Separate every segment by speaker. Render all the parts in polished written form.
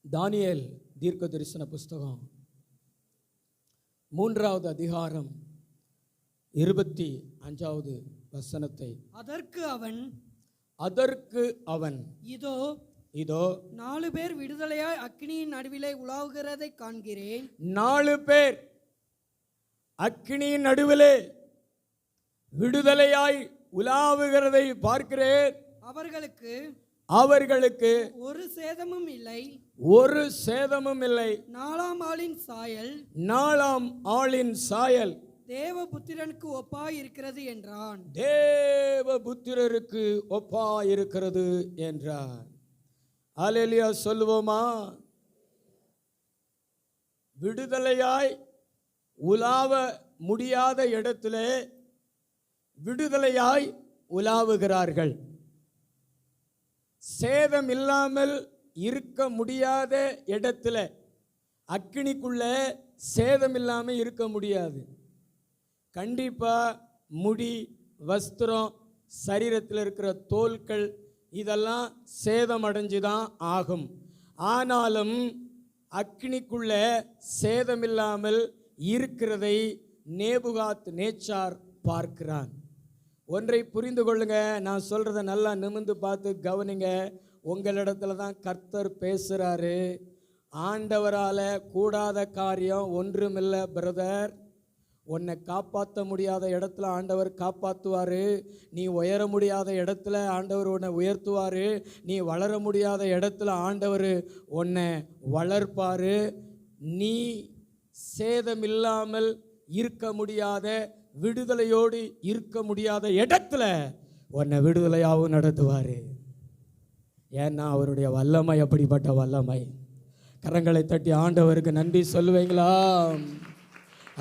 Speaker 1: தானியேல் தீர்க்க தரிசன புஸ்தகம் 3வது அதிகாரம் 25வது வசனத்தை. அதற்கு அவன் இதோ
Speaker 2: 4 பேர் விடுதலையாய் அக்கினியின் நடுவிலே உலாவுகிறதை காண்கிறேன்.
Speaker 1: 4 பேர் அக்கினியின் நடுவிலே விடுதலையாய் உலாவுகிறதை பார்க்கிறேன். அவர்களுக்கு
Speaker 2: ஒரு சேதமும் இல்லை.
Speaker 1: 4ஆம் ஆளின் சாயல்
Speaker 2: தேவபுத்திரனுக்கு ஒப்பாய் இருக்கிறது என்றான்.
Speaker 1: தேவபுத்திரருக்கு ஒப்பாய் இருக்கிறது என்றான். அல்லேலூயா சொல்லுவோமா? விடுதலையாய் உலாவ முடியாத இடத்திலே விடுதலையாய் உலாவுகிறார்கள். சேதம் இல்லாமல் இருக்க முடியாத இடத்துல, அக்கினிக்குள்ள சேதம் இல்லாமல் இருக்க முடியாது. கண்டிப்பா முடி, வஸ்திரம், சரீரத்தில் இருக்கிற தோல்கள் இதெல்லாம் சேதம் அடைஞ்சுதான் ஆகும். ஆனாலும் அக்கினிக்குள்ள சேதம் இல்லாமல் இருக்கிறதை நேபுகாத் நேச்சார் பார்க்கிறான். ஒன்றை புரிந்து கொள்ளுங்க, நான் சொல்றத நல்லா நிமிர்ந்து பார்த்து கவனிங்க. உங்களிடத்துல தான் கர்த்தர் பேசுறாரு. ஆண்டவரால கூடாத காரியம் ஒன்றுமில்லை பிரதர். உன்னை காப்பாற்ற முடியாத இடத்துல ஆண்டவர் காப்பாற்றுவார். நீ உயர முடியாத இடத்துல ஆண்டவர் உன்னை உயர்த்துவார். நீ வளர முடியாத இடத்துல ஆண்டவர் உன்னை வளர்ப்பார். நீ சேதமில்லாமல் இருக்க முடியாத, விடுதலையோடு இருக்க முடியாத இடத்துல உன்னை விடுதலையாகவும் நடத்துவார். ஏன்னா அவருடைய வல்லமை அப்படிப்பட்ட வல்லமை. கரங்களை தட்டி ஆண்டவருக்கு நன்றி சொல்லுவீங்களா?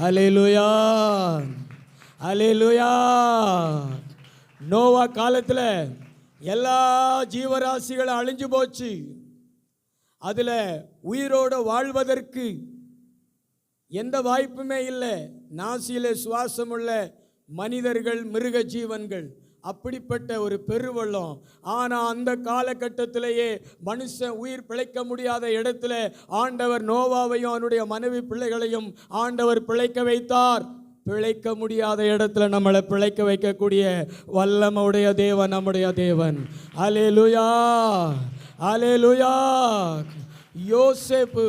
Speaker 1: அல்லேலூயா, அல்லேலூயா. நோவா காலத்தில் எல்லா ஜீவராசிகளும் அழிஞ்சு போச்சு. அதில் உயிரோடு வாழ்வதற்கு எந்த வாய்ப்புமே இல்லை. நாசியிலே சுவாசமுள்ள மனிதர்கள், மிருக ஜீவன்கள், அப்படிப்பட்ட ஒரு பெருவெள்ளம். ஆனால் அந்த காலகட்டத்திலேயே மனுஷன் உயிர் பிழைக்க முடியாத இடத்துல ஆண்டவர் நோவாவையும் அவனுடைய மனைவி பிள்ளைகளையும் ஆண்டவர் பிழைக்க வைத்தார். பிழைக்க முடியாத இடத்துல நம்மளை பிழைக்க வைக்கக்கூடிய வல்லமையுடைய தேவன் நம்முடைய தேவன். அல்லேலூயா, அல்லேலூயா. யோசேப்பு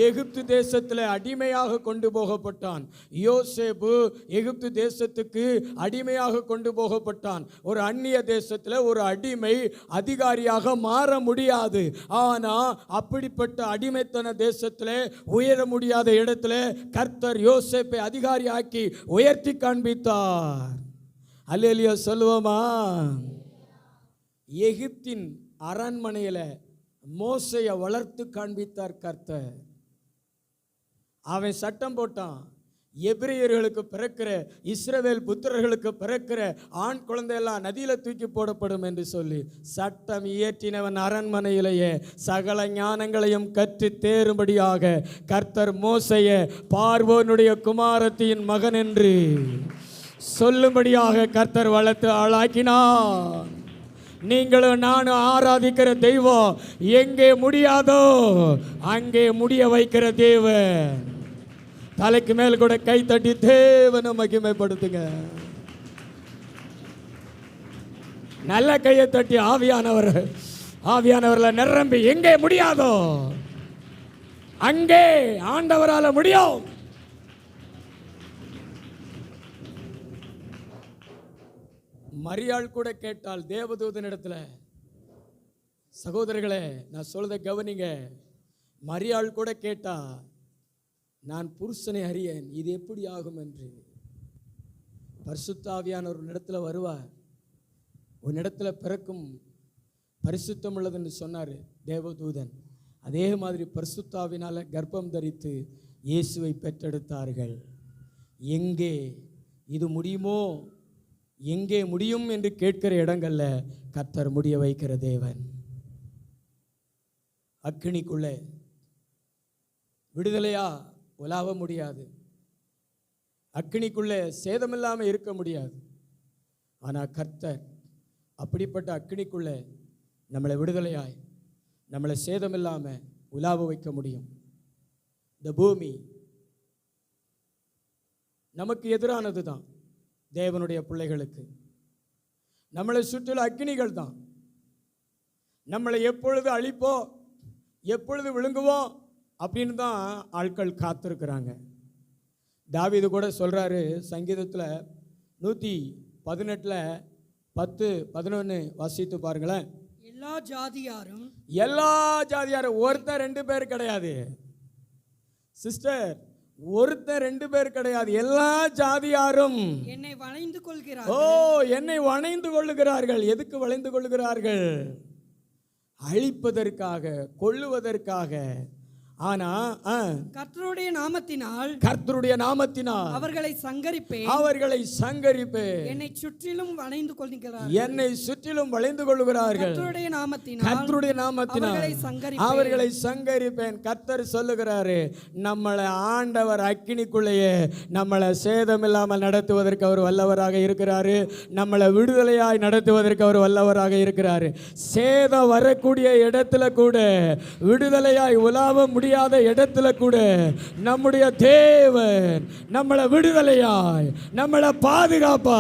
Speaker 1: எகிப்து தேசத்தில் அடிமையாக கொண்டு போகப்பட்டான். யோசேப்பு எகிப்து தேசத்துக்கு அடிமையாக கொண்டு போகப்பட்டான். ஒரு அந்நிய தேசத்தில் ஒரு அடிமை அதிகாரியாக மாற முடியாது. ஆனால் அப்படிப்பட்ட அடிமைத்தன தேசத்தில் உயர முடியாத இடத்துல கர்த்தர் யோசேப்பை அதிகாரியாக்கி உயர்த்தி காண்பித்தார். அல்லேலூயா சொல்லுவோமா? எகிப்தின் அரண்மனையில் மோசையை வளர்த்து காண்பித்தார் கர்த்தர். அவன் சட்டம் போட்டான், எபிரேயர்களுக்கு பிறக்கிற, இஸ்ரவேல் புத்திரர்களுக்கு பிறக்கிற ஆண் குழந்தையெல்லாம் நதியில் தூக்கி போடப்படும் என்று சொல்லி சட்டம் இயற்றினவன் அரண்மனையிலேயே சகல ஞானங்களையும் கற்று தேரும்படியாக கர்த்தர் மோசையை பார்வோனுடைய குமாரத்தின் மகன் என்று சொல்லும்படியாக கர்த்தர் வளர்த்து ஆளாக்கினான். நீங்களும் நானும் ஆராதிக்கிற தெய்வம் எங்கே முடியாதோ அங்கே முடிய வைக்கிற தேவன். தலைக்கு மேல் கூட கை தட்டி தேவனை மகிமைப்படுத்துங்க. நல்ல கையை தட்டி ஆவியானவர்ல நிரம்பி எங்கே முடியாதோ அங்கே ஆண்டவரால முடியும். மரியாள் கூட கேட்டால் தேவதூதனிடத்துல. சகோதரர்களே, நான் சொல்றதை கவனிங்க. மரியாள் கூட கேட்டா, நான் புருஷனை அறியேன், இது எப்படி ஆகும் என்று. பரிசுத்த ஆவியானவர் ஒரு இடத்துல வருவார். ஒரு இடத்துல பிறக்கும் பரிசுத்தம் உள்ளதுன்னு சொன்னார் தேவதூதன். அதே மாதிரி பரிசுத்த ஆவியினால கர்ப்பம் தரித்து இயேசுவை பெற்றெடுத்தார்கள். எங்கே இது முடியுமோ, எங்கே முடியும் என்று கேட்கிற இடங்கள்ல கர்த்தர் முடிய வைக்கிற தேவன். அக்கினிக்குள்ளே விடுதலையா உலாவ முடியாது. அக்கினிக்குள்ளே சேதமில்லாமல் இருக்க முடியாது. ஆனால் கர்த்தர் அப்படிப்பட்ட அக்கினிக்குள்ளே நம்மளை விடுதலையாய், நம்மளை சேதமில்லாமல் உலாவ வைக்க முடியும். இந்த பூமி நமக்கு எதிரானது தான். தேவனுடைய பிள்ளைகளுக்கு நம்மளை சுற்றிலும் அக்கினிகள் தான். நம்மளை எப்பொழுது அழிப்போம், எப்பொழுது விழுங்குவோம் அப்படின்னு தான் ஆட்கள் காத்திருக்கிறாங்க. தாவீது கூட சொல்றாரு சங்கீதத்தில் 118 10-11 வாசித்து பாருங்களேன்.
Speaker 2: எல்லா ஜாதியாரும்
Speaker 1: ஒருத்தர் 2 பேர் கிடையாது சிஸ்டர், ஒருத்தர் 2 பேர் கிடையாது. எல்லா ஜாதியாரும்
Speaker 2: என்னை வளைந்து
Speaker 1: என்னை வளைந்து கொள்ளுகிறார்கள். எதுக்கு வளைந்து கொள்ளுகிறார்கள்? அழிப்பதற்காக, கொல்லுவதற்காக. ஆனா
Speaker 2: கர்த்தருடைய நாமத்தினால்
Speaker 1: அவர்களை சங்கரிப்பேன்.
Speaker 2: என்னை சுற்றிலும்
Speaker 1: வளைந்து கொள்ளுகிறார்கள். கர்த்தருடைய நாமத்தினால் அவர்களை சங்கரிப்பேன். கர்த்தர் சொல்லுகிறாரு, நம்மளை ஆண்டவர் அக்கினிக்குள்ளேயே நம்மளை சேதமில்லாமல் நடத்துவதற்கு அவர் வல்லவராக இருக்கிறாரு. நம்மளை விடுதலையாய் நடத்துவதற்கு அவர் வல்லவராக இருக்கிறாரு. சேதம் வரக்கூடிய இடத்துல கூட, விடுதலையாய் உலாவ முடியாத இடத்துல கூட நம்முடைய தேவன் நம்மளை விடுதலையாய், நம்மளை பாதுகாப்பா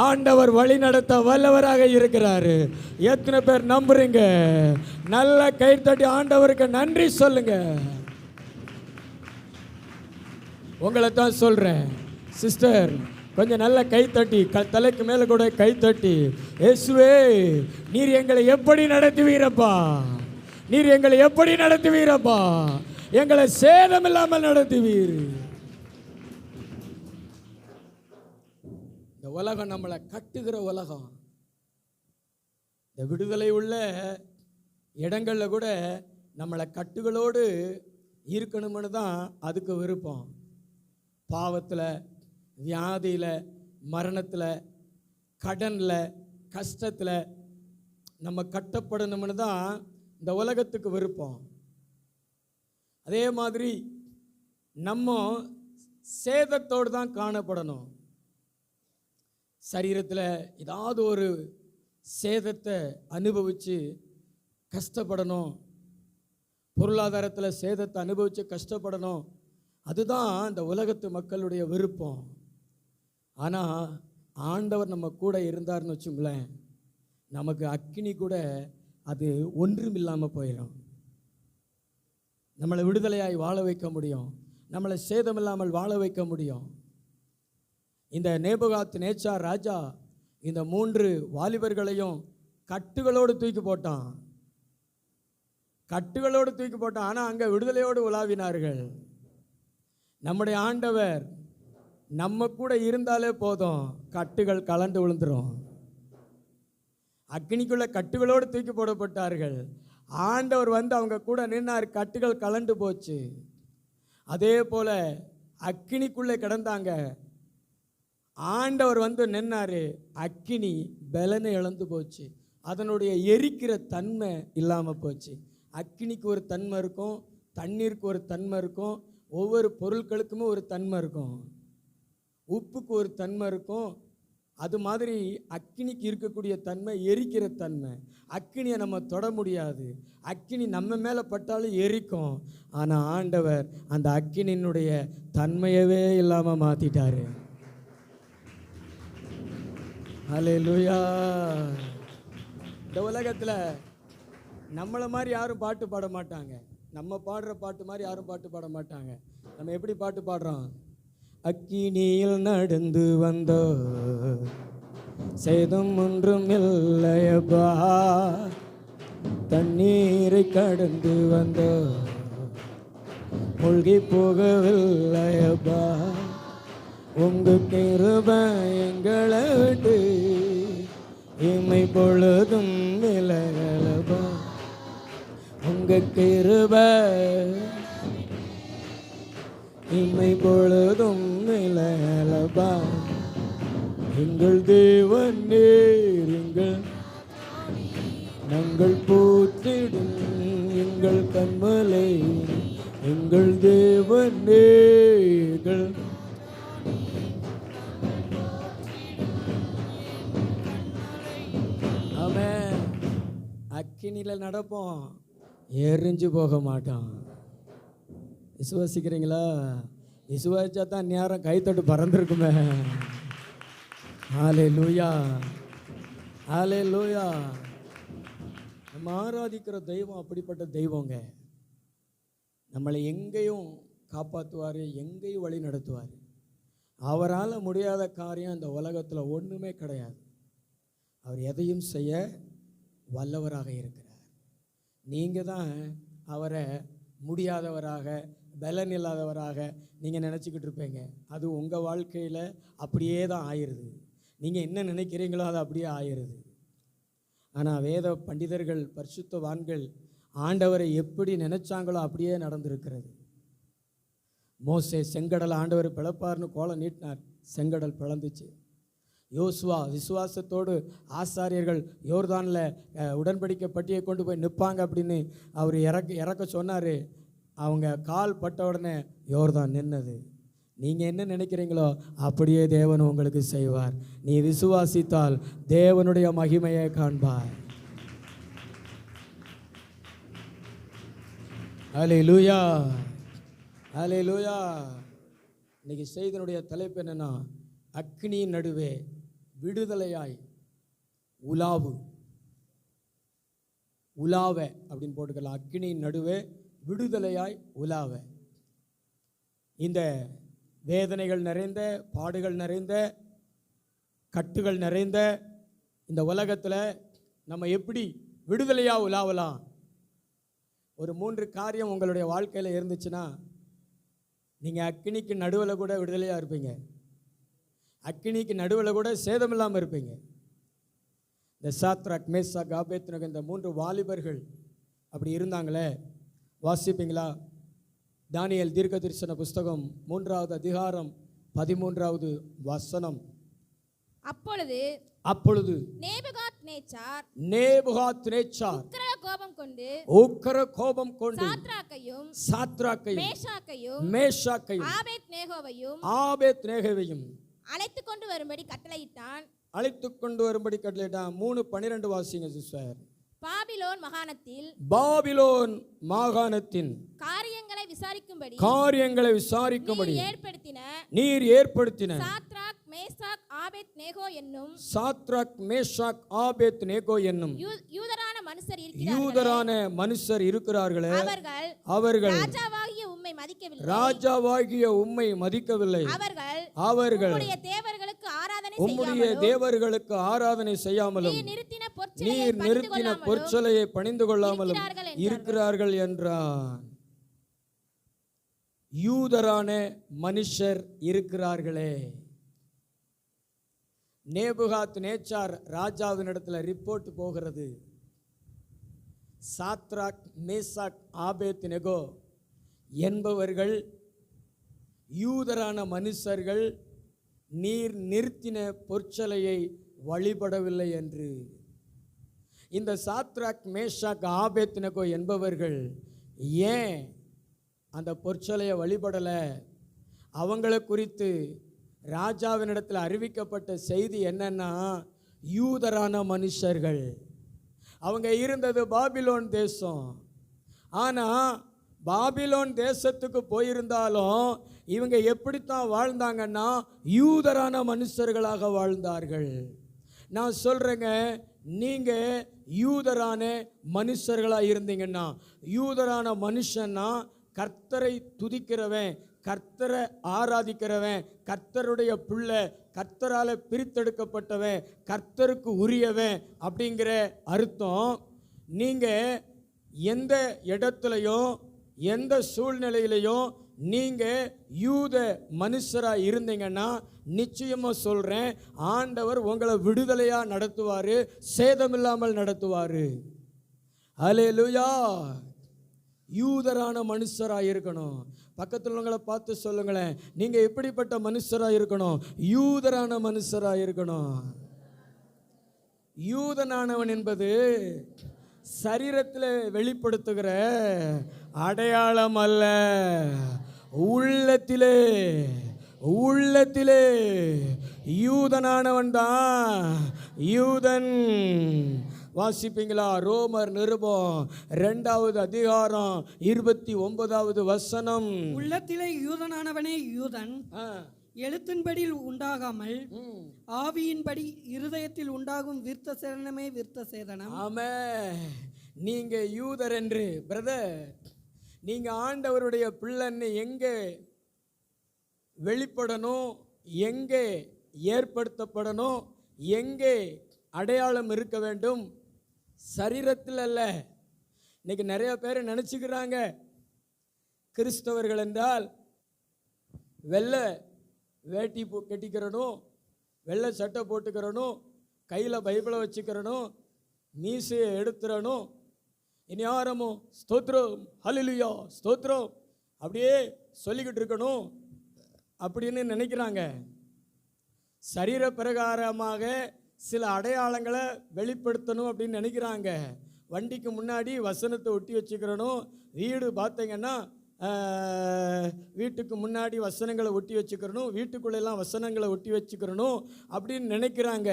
Speaker 1: ஆண்டவர் வழி நடத்த வல்லவராக இருக்கிறாரு. எத்தனை பேர் நம்புறீங்க? நல்ல கைத்தட்டி ஆண்டவருக்கு நன்றி சொல்லுங்க. உங்களை தான் சொல்றேன் சிஸ்டர், கொஞ்சம் நல்ல கைத்தட்டி, தலைக்கு மேல கூட கைத்தட்டி, இயேசுவே நீர் எங்களை எப்படி நடத்துவீரப்பா, நீர் எங்களை எப்படி நடத்துவீரப்பா, எங்களை சேதம் இல்லாமல் நடத்துவீர். இந்த உலகம் நம்மளை கட்டுகிற உலகம். இந்த விடுதலை உள்ள இடங்கள்ல கூட நம்மளை கட்டுகளோடு இருக்கணும்னு தான் அதுக்கு விருப்பம். பாவத்தில், வியாதியில், மரணத்தில், கடனில், கஷ்டத்தில் நம்ம கட்டப்படணும்னு தான் இந்த உலகத்துக்கு விருப்பம். அதே மாதிரி நம்ம சேதத்தோடு தான் காணப்படணும். சரீரத்தில் ஏதாவது ஒரு சேதத்தை அனுபவித்து கஷ்டப்படணும், பொருளாதாரத்தில் சேதத்தை அனுபவித்து கஷ்டப்படணும். அதுதான் இந்த உலகத்து மக்களுடைய விருப்பம். ஆனால் ஆண்டவர் நம்ம கூட இருந்தார்னு வச்சுங்களேன், நமக்கு அக்கினி கூட அது ஒன்றும் இல்லாமல் போயிடும். நம்மளை விடுதலையாய் வாழ வைக்க முடியும், நம்மளை சேதமில்லாமல் வாழ வைக்க முடியும். இந்த நேபுகாத்நேச்சார் ராஜா இந்த 3 வாலிபர்களையும் கட்டுகளோடு தூக்கி போட்டான். ஆனால் அங்கே விடுதலையோடு உலாவினார்கள். நம்முடைய ஆண்டவர் நம்ம கூட இருந்தாலே போதும், கட்டுகள் கலண்டு விழுந்துரும். அக்னிக்குள்ள கட்டுகளோடு தூக்கி போடப்பட்டார்கள். ஆண்டவர் வந்து அவங்க கூட நின்னார், கட்டுகள் கலண்டு போச்சு. அதே போல அக்கினிக்குள்ளே கிடந்தாங்க, ஆண்டவர் வந்து நின்னாரு, அக்கினி பலனை இழந்து போச்சு, அதனுடைய எரிக்கிற தன்மை இல்லாமல் போச்சு. அக்கினிக்கு ஒரு தன்மை இருக்கும், தண்ணீருக்கு ஒரு தன்மை இருக்கும், ஒவ்வொரு பொருட்களுக்குமே ஒரு தன்மை இருக்கும், உப்புக்கு ஒரு தன்மை இருக்கும். அது மாதிரி அக்கினிக்கு இருக்கக்கூடிய தன்மை எரிக்கிற தன்மை. அக்கினியை நம்ம தொட முடியாது, அக்கினி நம்ம மேலே பட்டாலும் எரிக்கும். ஆனால் ஆண்டவர் அந்த அக்கினியினுடைய தன்மையவே இல்லாமல் மாற்றிட்டாரு. ஹல்லேலூயா. இந்த உலகத்தில் நம்மளை மாதிரி யாரும் பாட்டு பாட மாட்டாங்க, நம்ம பாடுற பாட்டு மாதிரி யாரும் பாட்டு பாட மாட்டாங்க. நம்ம எப்படி பாட்டு பாடுறோம்? அக்கினியில் நடந்து வந்தோ, சேதம் ஒன்றும் இல்லையப்பா, தண்ணீரை கடந்து வந்தோ, மூழ்கி போகவில்லையப்பா, உங்க கிருபை எங்களை விட்டு இமை பொழுதும் விலகலப்பா, உங்க கிருபை இமை பொழுதும் விலகலப்பா, எங்கள் தேவன் நீர், நாங்கள் போற்றிடும் எங்கள் கண்மலை, எங்கள் தேவன் நீர். ஆமென். அக்கினியில் நடப்போம், எரிஞ்சு போக மாட்டான். விசுவாசிக்கிறீங்களா? விசுவாசிச்சா தான் நேரம் கைத்தட்டு பறந்துருக்குமே. ஹல்லேலூயா, ஹல்லேலூயா. நம்ம ஆராதிக்கிற தெய்வம் அப்படிப்பட்ட தெய்வங்க. நம்மளை எங்கேயும் காப்பாற்றுவார், எங்கேயும் வழி நடத்துவார். அவரால் முடியாத காரியம் இந்த உலகத்தில் ஒன்றுமே கிடையாது. அவர் எதையும் செய்ய வல்லவராக இருக்கிறார். நீங்கள் தான் அவரை முடியாதவராக, பலன் இல்லாதவராக நீங்கள் நினச்சிக்கிட்டு இருப்பீங்க. அது உங்கள் வாழ்க்கையில் அப்படியே தான் ஆயிடுது. நீங்கள் என்ன நினைக்கிறீங்களோ அது அப்படியே ஆயிடுது. ஆனால் வேத பண்டிதர்கள், பரிசுத்தவான்கள் ஆண்டவரை எப்படி நினைச்சாங்களோ அப்படியே நடந்திருக்கிறது. மோசே செங்கடல் ஆண்டவர் பிளப்பார்னு கோலம் நீட்டினார், செங்கடல் பிளந்துச்சு. யோசுவா விசுவாசத்தோடு ஆசாரியர்கள் யோர்தானில் உடன்படிக்கை பட்டியை கொண்டு போய் நிற்பாங்க அப்படின்னு அவர் இறக்க சொன்னார். அவங்க கால் பட்ட உடனே யோர்தான் நின்னது. நீங்கள் என்ன நினைக்கிறீங்களோ அப்படியே தேவன் உங்களுக்கு செய்வார். நீ விசுவாசித்தால் தேவனுடைய மகிமையை காண்பார். ஹல்லேலூயா, ஹல்லேலூயா. இன்னைக்கு செய்தியினுடைய தலைப்பு என்னன்னா, அக்கினி நடுவே விடுதலையாய் உலாவு. உலாவ அப்படின்னு போட்டுக்கலாம். அக்கினி நடுவே விடுதலையாய் உலாவ. இந்த வேதனைகள் நிறைந்த, பாடுகள் நிறைந்த, கட்டுகள் நிறைந்த இந்த உலகத்தில் நம்ம எப்படி விடுதலையாக உலாவலாம்? ஒரு 3 காரியம் உங்களுடைய வாழ்க்கையில் இருந்துச்சுன்னா நீங்கள் அக்கினிக்கு நடுவில் கூட விடுதலையாக இருப்பீங்க. அக்கினிக்கு நடுவில் கூட சேதம் இல்லாமல் இருப்பீங்க. இந்த சாத்ராக், மேசாக், ஆபேத்நேகோ இந்த 3 வாலிபர்கள் அப்படி இருந்தாங்களே. வாசிப்பீங்களா? தானியேல் தீர்க்கதரிசன புஸ்தகம் 3வது அதிகாரம் 13வது வசனம். அப்பொழுது நேபுகாத்நேச்சார் உக்கிர கோபம் கொண்டு சாத்ராக்கையும் மேஷாக்கையும் ஆபேத்நேகோவையும்
Speaker 3: அழைத்துக் கொண்டு வரும்படி கட்டளையிட்டான்.
Speaker 1: 3:12 வாசிங்க சிஸ்டர்.
Speaker 3: பாபிலோன் மாகாணத்தின்
Speaker 2: காரியங்களை
Speaker 3: விசாரிக்கும்படி
Speaker 1: நீர் ஏற்படுத்தின
Speaker 3: சாத்ராக், மேசாக்,
Speaker 1: ஆபேத்நேகோ என்னும் யூதரான மனுஷர் இருக்கிறார்களே, அவர்கள் ராஜாவாகிய உம்மை மதிக்கவில்லை. அவர்கள் உம்முடைய தேவர்களுக்கு ஆராதனை செய்யாமலும் நீர் நிறுத்தின பொற்சலையை பணிந்து கொள்ளாமலும் இருக்கிறார்கள் என்றான். யூதரான மனுஷர் இருக்கிறார்களே. நேபுகாத்நேச்சார் ராஜாவினிடத்தில் ரிப்போர்ட் போகிறது. சாத்ராக், மேசாக், ஆபேத்நேகோ என்பவர்கள் யூதரான மனுஷர்கள் நீர் நிறுத்தின பொற்சலையை வழிபடவில்லை என்று. இந்த சாத்ராக், மேஷாக், ஆபேத்நேகோ என்பவர்கள் ஏன் அந்த பொற்சலையை வழிபடலை? அவங்களை குறித்து ராஜாவினிடத்தில் அறிவிக்கப்பட்ட செய்தி என்னன்னா, யூதரான மனுஷர்கள். அவங்க இருந்தது பாபிலோன் தேசம். ஆனால் பாபிலோன் தேசத்துக்கு போயிருந்தாலும் இவங்க எப்படித்தான் வாழ்ந்தாங்கன்னா யூதரான மனுஷர்களாக வாழ்ந்தார்கள். நான் சொல்கிறேங்க, நீங்கள் யூதரான மனுஷர்களாக இருந்தீங்கன்னா, யூதரான மனுஷன்னா கர்த்தரை துதிக்கிறவன், கர்த்தரை ஆராதிக்கிறவன், கர்த்தருடைய பிள்ளை, கர்த்தரால் பிரித்தெடுக்கப்பட்டவன், கர்த்தருக்கு உரியவன் அப்படிங்கிற அர்த்தம். நீங்கள் எந்த இடத்துலையும் எந்த சூழ்நிலையிலையும் நீங்கள் யூத மனுஷராக இருந்தீங்கன்னா நிச்சயமாக சொல்கிறேன், ஆண்டவர் உங்களை விடுதலையாக நடத்துவார், சேதமில்லாமல் நடத்துவார். ஹல்லேலூயா. யூதரான மனுஷராக இருக்கணும். பக்கத்தில் உள்ளவங்களை பார்த்து சொல்லுங்களேன், நீங்கள் எப்படிப்பட்ட மனுஷராக இருக்கணும்? யூதரான மனுஷராக இருக்கணும். யூதனானவன் என்பது சரீரத்தில் வெளிப்படுத்துகிற அடையாளம் அல்ல, உள்ளத்திலே யூதனானவன் தான் யூதன். வாசிப்பீங்களா? ரோமர் நிருபம் 2வது அதிகாரம் 29வது வசனம்.
Speaker 2: உள்ளத்திலே யூதனானவனே யூதன், எழுத்தின்படி உண்டாகாமல் ஆவியின்படி இருதயத்தில் உண்டாகும் விருத்த சேதனமே விருத்த சேதனம்.
Speaker 1: ஆமென். நீங்க யூதர் என்று பிரதர், நீங்க ஆண்டவருடைய பிள்ளைன்னு எங்கே வெளிப்படணும், எங்கே ஏற்படுத்தப்படணும், எங்கே அடையாளம் இருக்க வேண்டும்? சரீரத்தில் அல்ல. இன்னைக்கு நிறைய பேர் நினச்சிக்கிறாங்க கிறிஸ்தவர்கள் என்றால் வெள்ளை வேட்டி கட்டிக்கிறனும், வெள்ளை சட்டை போட்டுக்கிறனும், கையில் பைபிளை வச்சுக்கிறனும், மீசையை எடுத்துறணும், இனியாரமும் ஸ்தோத்ரம் ஹல்லேலூயா ஸ்தோத்ரம் அப்படியே சொல்லிக்கிட்டு இருக்கணும் அப்படின்னு நினைக்கிறாங்க. சரீர பிரகாரமாக சில அடையாளங்களை வெளிப்படுத்தணும் அப்படின்னு நினைக்கிறாங்க. வண்டிக்கு முன்னாடி வசனத்தை ஒட்டி வச்சுக்கிறணும். வீடு பார்த்தீங்கன்னா வீட்டுக்கு முன்னாடி வசனங்களை ஒட்டி வச்சுக்கிறணும், வீட்டுக்குள்ளெல்லாம் வசனங்களை ஒட்டி வச்சுக்கிறணும் அப்படின்னு நினைக்கிறாங்க.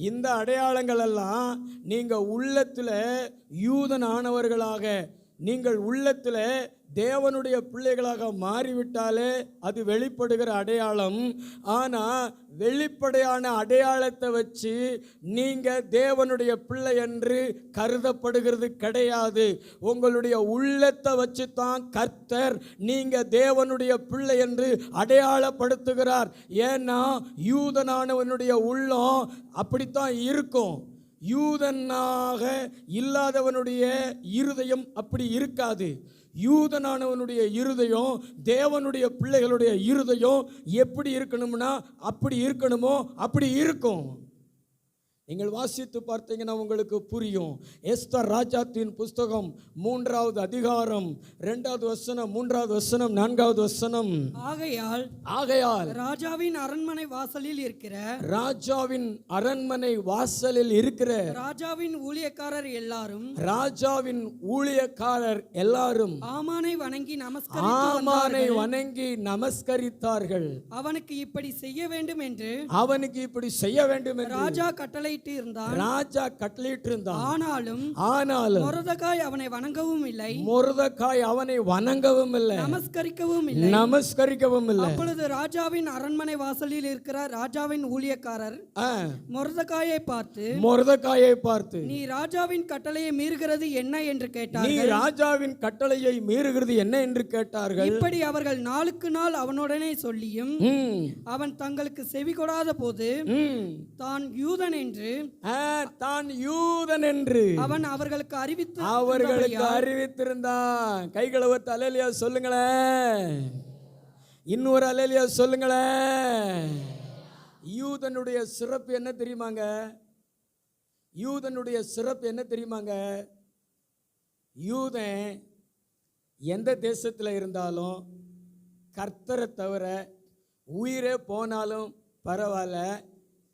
Speaker 1: இந்த அடையாளங்கள் எல்லாம் நீங்கள் உள்ளத்தில் யூதனானவர்களாக, நீங்கள் உள்ளத்தில் தேவனுடைய பிள்ளைகளாக மாறிவிட்டாலே அது வெளிப்படுகிற அடையாளம். ஆனால் வெளிப்படையான அடையாளத்தை வச்சு நீங்கள் தேவனுடைய பிள்ளை என்று கருதப்படுகிறது கிடையாது. உங்களுடைய உள்ளத்தை வச்சு தான் கர்த்தர் நீங்கள் தேவனுடைய பிள்ளை என்று அடையாளப்படுத்துகிறார். ஏன்னா யூதனானவனுடைய உள்ளம் அப்படித்தான் இருக்கும். யூதனாக இல்லாதவனுடைய இருதயம் அப்படி இருக்காது. யூதனானவனுடைய இருதயம், தேவனுடைய பிள்ளைகளுடைய இருதயம் எப்படி இருக்கணும்னா அப்படி இருக்கணுமோ அப்படி இருக்கும். நீங்கள் வாசித்து பார்த்தீங்கன்னா உங்களுக்கு புரியும். எஸ்தர் ராஜாத்தின் புஸ்தகம் 3வது அதிகாரம் 2வது வசனம், 3வது வசனம், 4வது வசனம். ஆகையால்
Speaker 2: ராஜாவின் அரண்மனை வாசலில் இருக்கிற ராஜாவின் ஊழியக்காரர் எல்லாரும் ஆமானை
Speaker 1: வணங்கி நமஸ்கரித்தார்கள்.
Speaker 2: அவனுக்கு இப்படி செய்ய வேண்டும் என்று
Speaker 1: ராஜா கட்டளையிட்டு இருந்தான். ஆனாலும் மொர்தெகாய் அவனை வணங்கவும் இல்லை, நமஸ்கரிக்கவும் இல்லை.
Speaker 2: அப்பொழுது ராஜாவின் அரண்மனை வாசலில் இருக்கிற ராஜாவின் ஊழியக்காரர் மொர்தெகாயை பார்த்து நீ ராஜாவின் கட்டளையை மீறுகிறது என்ன என்று கேட்டார்கள். இப்படி அவர்கள் நாளுக்கு நாள் அவனுடனே சொல்லியும் அவன் தங்களுக்கு செவி கொடாத போது தான் யூதன் என்று அவன் அவர்களுக்கு
Speaker 1: அறிவித்திருந்தான். கைகளை ஒத்து அல்லேலூயா சொல்லுங்களேன். இன்னொரு அல்லேலூயா சொல்லுங்களேன். யூதனுடைய சிறப்பு என்ன தெரியுமாங்க? யூதன் எந்த தேசத்தில் இருந்தாலும் கர்த்தரை தவிர உயிரே போனாலும் பரவாயில்ல,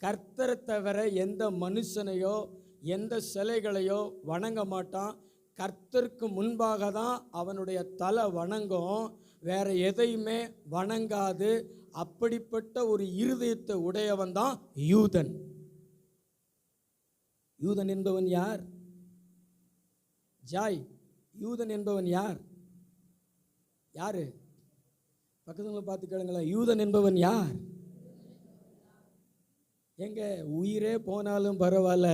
Speaker 1: கர்த்தரை தவிர எந்த மனுஷனையோ எந்த சிலைகளையோ வணங்க மாட்டான். கர்த்தருக்கு முன்பாக தான் அவனுடைய தலை வணங்கும், வேற எதையுமே வணங்காது. அப்படிப்பட்ட ஒரு இருதயத்தை உடையவன் தான் யூதன். யூதன் என்பவன் யார்? யூதன் என்பவன் யாரு? பக்கத்துல பார்த்து கேளுங்களேன். யூதன் என்பவன் யார்? எங்க உயிரே போனாலும் பரவாயில்ல,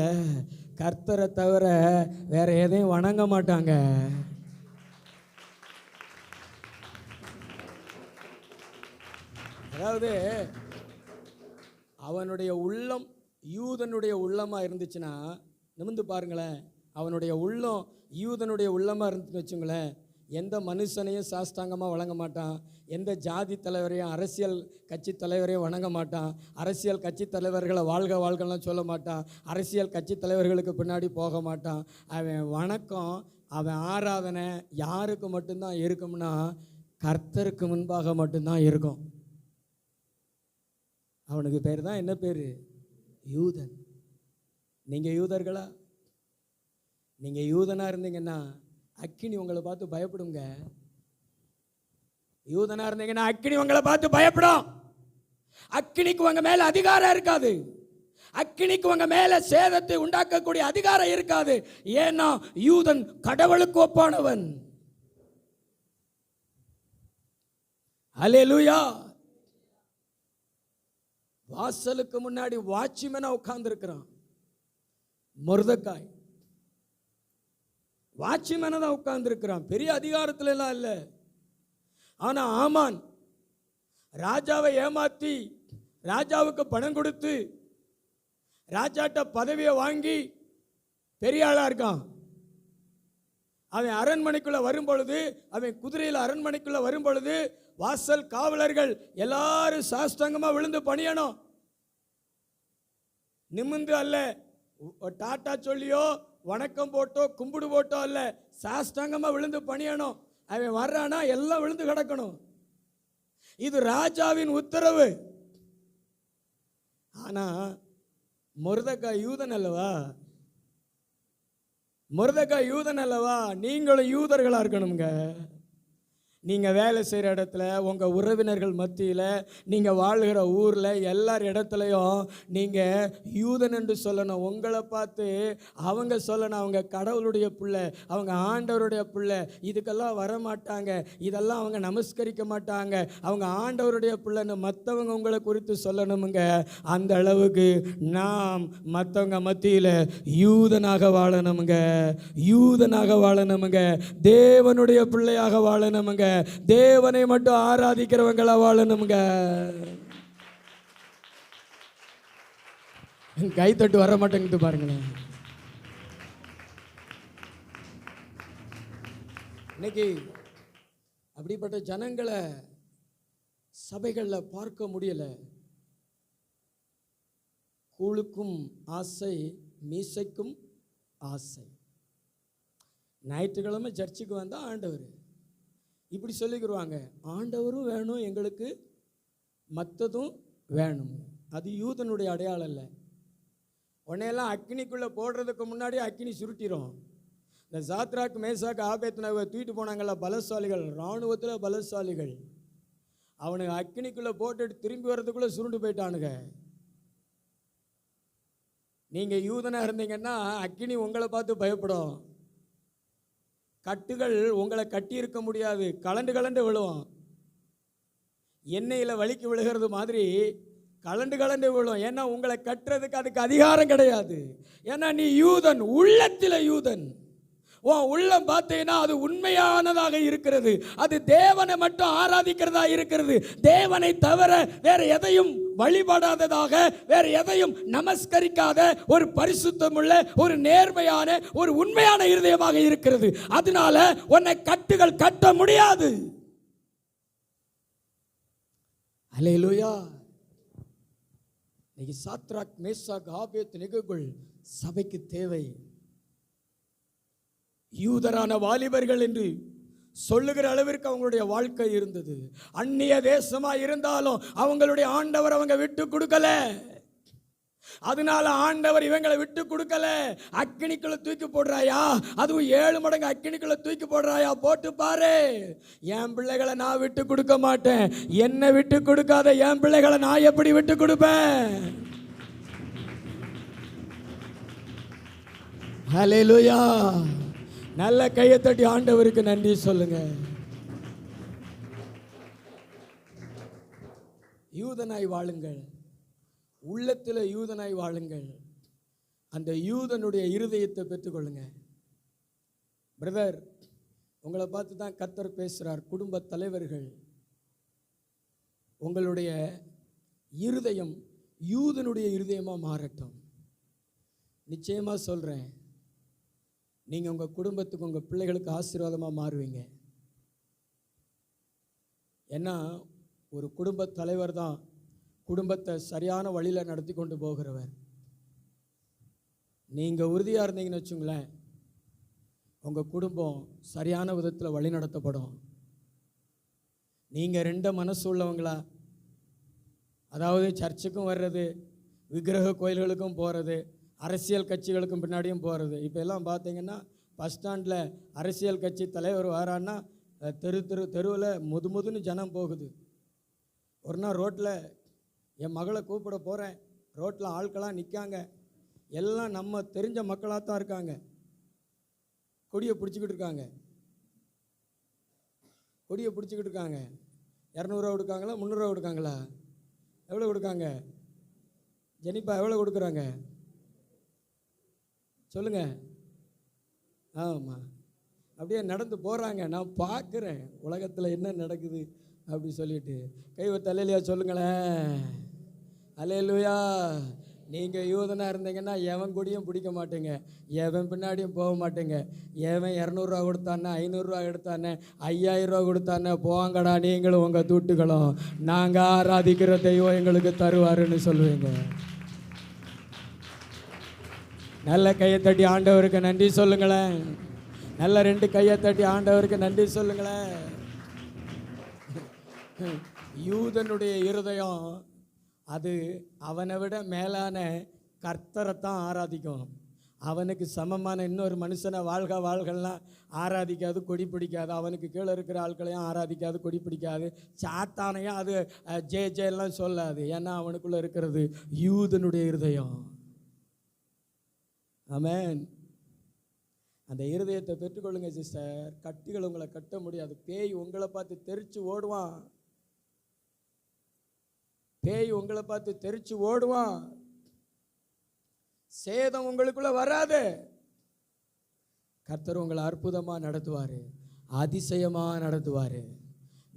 Speaker 1: கர்த்தரை தவிர வேற எதையும் வணங்க மாட்டாங்க. அதாவது அவனுடைய உள்ளம் யூதனுடைய உள்ளமா இருந்துச்சுன்னா, நிமிர்ந்து பாருங்களேன், அவனுடைய உள்ளம் யூதனுடைய உள்ளமா இருந்துச்சுன்னு வச்சுங்களேன், எந்த மனுஷனையும் சாஸ்தாங்கமாக வணங்க மாட்டான், எந்த ஜாதி தலைவரையும் அரசியல் கட்சி தலைவரையும் வணங்க மாட்டான், அரசியல் கட்சி தலைவர்களை வாழ்கலாம் சொல்ல மாட்டான், அரசியல் கட்சி தலைவர்களுக்கு பின்னாடி போக மாட்டான். அவன் வணக்கம், அவன் ஆராதனை யாருக்கு மட்டும்தான் இருக்கும்னா கர்த்தருக்கு முன்பாக மட்டும்தான் இருக்கும். அவனுக்கு பேர் தான் என்ன பேர்? யூதன். நீங்கள் யூதர்களா? நீங்கள் யூதனாக இருந்தீங்கன்னா அக்கினி உங்களை பார்த்து பயப்படுங்க. யூதனா இருந்தீங்கன்னா அக்கினி உங்களை பார்த்து பயப்படும். அக்கினிக்கு உங்க மேல அதிகாரம் இருக்காது. அக்கினிக்கு உங்க மேல சேதத்தை உண்டாக்கக்கூடிய அதிகாரம் இருக்காது. ஏன்னா யூதன் கடவுளுக்கு ஒப்பானவன். அல்லேலூயா. வாசலுக்கு முன்னாடி வாட்ச்மேனா உட்கார்ந்து இருக்கிறான் மொர்தெகாய். வாட்ச்மேனா தான் உட்கார்ந்து இருக்கிறான், பெரிய அதிகாரத்துல எல்லாம் இல்ல. ஆனா ஆமான் ராஜாவை ஏமாத்தி ராஜாவுக்கு பணம் கொடுத்து ராஜாட்ட பதவியை வாங்கி பெரிய ஆளா இருக்கான். அவன் அரண்மனைக்குள்ள வரும் பொழுது, அவன் குதிரையில் அரண்மனைக்குள்ள வரும் பொழுது வாசல் காவலர்கள் எல்லாரும் சாஷ்டாங்கமா விழுந்து பணியணும். நிமிந்து அல்ல, டாட்டா சொல்லியோ வணக்கம் போட்டோ கும்பிடு போட்டோ அல்ல, சாஷ்டாங்கமா விழுந்து பணியணும். அவன் வர்றானா எல்லாம் விழுந்து கிடக்கணும். இது ராஜாவின் உத்தரவு. ஆனா மொர்தெகாய் யூதன் அல்லவா? மொர்தெகாய் யூதன் அல்லவா? நீங்களும் யூதர்களா இருக்கணுங்க. நீங்க வேலை செய்கிற இடத்துல, உங்க உறவினர்கள் மத்தியில், நீங்க வாழ்கிற ஊர்ல, எல்லார் இடத்துலையும் நீங்க யூதன் என்று சொல்லணும். உங்களை பார்த்து அவங்க சொல்லணும், அவங்க கடவுளுடைய பிள்ளை, அவங்க ஆண்டவருடைய பிள்ளை. இதுக்கெல்லாம் வரமாட்டாங்க, இதெல்லாம் அவங்க நமஸ்கரிக்க மாட்டாங்க, அவங்க ஆண்டவருடைய பிள்ளைன்னு மற்றவங்க உங்களை குறித்து சொல்லணுமுங்க. அந்த அளவுக்கு நாம் மற்றவங்க மத்தியில் யூதனாக வாழணுமுங்க, யூதனாக வாழணுமுங்க, தேவனுடைய பிள்ளையாக வாழணுமுங்க, தேவனை மட்டும் ஆராதிக்கிறவங்களா வாழணுங்க. கைத்தட்டு வர மாட்டேங்குது பாருங்களேன். இன்னைக்கு அப்படிப்பட்ட ஜனங்களை சபைகளில் பார்க்க முடியல. கூழுக்கும் ஆசை, மீசைக்கும் ஆசை. ஞாயிற்றுக்கிழமை சர்ச்சுக்கு வந்தால் ஆண்டவர் இப்படி சொல்லிக்கிடுவாங்க, ஆண்டவரும் வேணும் எங்களுக்கு, மற்றதும் வேணும். அது யூதனுடைய அடையாளம் இல்லை. உன்னையெல்லாம் அக்கினிக்குள்ளே போடுறதுக்கு முன்னாடி அக்கினி சுருட்டிடும். இந்த சாத்ராக் மேசாக் ஆபேத்நேகோவை தூக்கிட்டு போனாங்கள்ல பலசாலிகள், இராணுவத்தில் பலசாலிகள், அவனுக்கு அக்கினிக்குள்ளே போட்டுட்டு திரும்பி வர்றதுக்குள்ளே சுருண்டு போயிட்டானுங்க. நீங்கள் யூதனாக இருந்தீங்கன்னா அக்கினி உங்களை பார்த்து பயப்படும். கட்டுகள் உங்களை கட்டி இருக்க முடியாது, கலண்டு கலண்டு விழும். எண்ணெயில் வலிக்கு விழுகிறது மாதிரி கலண்டு கலண்டு விழும். ஏன்னா உங்களை கட்டுறதுக்கு அதுக்கு அதிகாரம் கிடையாது. ஏன்னா நீ யூதன், உள்ளத்தில் யூதன். உன் உள்ளம் பார்த்தீங்கன்னா அது உண்மையானதாக இருக்கிறது, அது தேவனை மட்டும் ஆராதிக்கிறதா இருக்கிறது. தேவனை தவிர வேற எதையும் வழிபடாததாக, வேற எதையும் நமஸ்கரிக்காத ஒரு பரிசுத்தமுள்ள, ஒரு நேர்மையான, ஒரு உண்மையான இருதயமாக இருக்கிறது. அதனால உன்னை கட்டுகள் கட்ட முடியாது. அல்லேலூயா. இன்னைக்கு சாத்ராக் மேசாக் ஆபேத்நேகோக்கள் சபைக்கு தேவை. யூதரான வாலிபர்கள் என்று சொல்லுகிற அளவிற்கு அவங்களுடைய வாழ்க்கை இருந்தது. அந்நிய தேசமா இருந்தாலும் அவங்களுடைய ஆண்டவர் அவங்க விட்டு கொடுக்கல. அதனால ஆண்டவர் இவங்களை விட்டு கொடுக்கல. அக்கினிக்குள்ள தூக்கி போடுறாயா, அதுவும் 7 மடங்கு அக்கினிக்குள்ள தூக்கி போடுறாயா, போட்டு பாரு. என் பிள்ளைகளை நான் விட்டு கொடுக்க மாட்டேன். என்னை விட்டு கொடுக்காத என் பிள்ளைகளை நான் எப்படி விட்டு கொடுப்பேன்? ஹல்லேலூயா. நல்ல கையை தட்டி ஆண்டவருக்கு நன்றி சொல்லுங்க. யூதனாய் வாழுங்கள், உள்ளத்தில் யூதனாய் வாழுங்கள். அந்த யூதனுடைய இருதயத்தை பெற்றுக்கொள்ளுங்க. பிரதர், உங்களை பார்த்து தான் கர்த்தர் பேசுகிறார். குடும்ப தலைவர்கள், உங்களுடைய இருதயம் யூதனுடைய இருதயமாக மாறட்டும். நிச்சயமாக சொல்கிறேன், நீங்கள் உங்கள் குடும்பத்துக்கு, உங்கள் பிள்ளைகளுக்கு ஆசீர்வாதமாக மாறுவீங்க. ஏன்னா ஒரு குடும்ப தலைவர் தான் குடும்பத்தை சரியான வழியில் நடத்தி கொண்டு போகிறவர். நீங்கள் உறுதியாக இருந்தீங்கன்னு வச்சுங்களேன், உங்கள் குடும்பம் சரியான விதத்தில் வழி நடத்தப்படும். நீங்கள் 2 மனசு உள்ளவங்களா, அதாவது சர்ச்சுக்கும் வர்றது, விக்கிரக கோயில்களுக்கும் போகிறது, அரசியல் கட்சிகளுக்கும் பின்னாடியும் போகிறது. இப்போ எல்லாம் பார்த்தீங்கன்னா பஸ் ஸ்டாண்டில் அரசியல் கட்சி தலைவர் வரான்னா தெருவில் முதுன்னு ஜனம் போகுது. ஒரு நாள் ரோட்டில் என் மகளை கூப்பிட போகிறேன், ரோட்டில் ஆட்களாக நிற்காங்க, எல்லாம் நம்ம தெரிஞ்ச மக்களாக தான் இருக்காங்க. கொடியை பிடிச்சிக்கிட்டு இருக்காங்க, கொடியை பிடிச்சிக்கிட்டு இருக்காங்க. 200 கொடுக்காங்களா, 300 கொடுக்காங்களா? எவ்வளோ கொடுக்காங்க? ஜெனிப்பா எவ்வளோ கொடுக்குறாங்க சொல்லுங்கள். ஆமாம், அப்படியே நடந்து போகிறாங்க. நான் பார்க்குறேன் உலகத்தில் என்ன நடக்குது அப்படி சொல்லிட்டு. கைவத்த அல்லேலூயா சொல்லுங்களேன். அல்லேலூயா. நீங்கள் யூதனாக இருந்தீங்கன்னா எவன் கொடியும் பிடிக்க மாட்டேங்க, எவன் பின்னாடியும் போக மாட்டேங்க. எவன் 200 கொடுத்தானே, 500 எடுத்தானே, 5000 கொடுத்தானே, போங்கடா நீங்களும் உங்கள் தூட்டுகளும், நாங்கள் ஆராதிக்கிற தெய்வம் எங்களுக்கு தருவாருன்னு சொல்லுவீங்க. நல்ல கையை தட்டி ஆண்டவருக்கு நன்றி சொல்லுங்களேன். நல்ல 2 கையை தட்டி ஆண்டவருக்கு நன்றி சொல்லுங்களேன். யூதனுடைய இருதயம் அது அவனை விட மேலான கர்த்தரைத்தான் ஆராதிக்கும். அவனுக்கு சமமான இன்னொரு மனுஷனை வாழ்கள்லாம் ஆராதிக்காது, கொடி பிடிக்காது. அவனுக்கு கீழே இருக்கிற ஆட்களையும் ஆராதிக்காது, கொடி பிடிக்காது. சாத்தானையும் அது ஜெயெல்லாம் சொல்லாது. ஏன்னா அவனுக்குள்ளே இருக்கிறது யூதனுடைய இருதயம். ஆமென். அந்த இருதயத்தை பெற்றுக்கொள்ளுங்க சிஸ்டர். கட்டிகள் உங்களை கட்ட முடியாது. பேய் உங்களை பார்த்து தெரிச்சு ஓடுவான். பேய் உங்களை பார்த்து தெரிச்சு ஓடுவான். சேதம் உங்களுக்குள்ள வராது. கர்த்தர் உங்களை அற்புதமாக நடத்துவார், அதிசயமாக நடத்துவார்.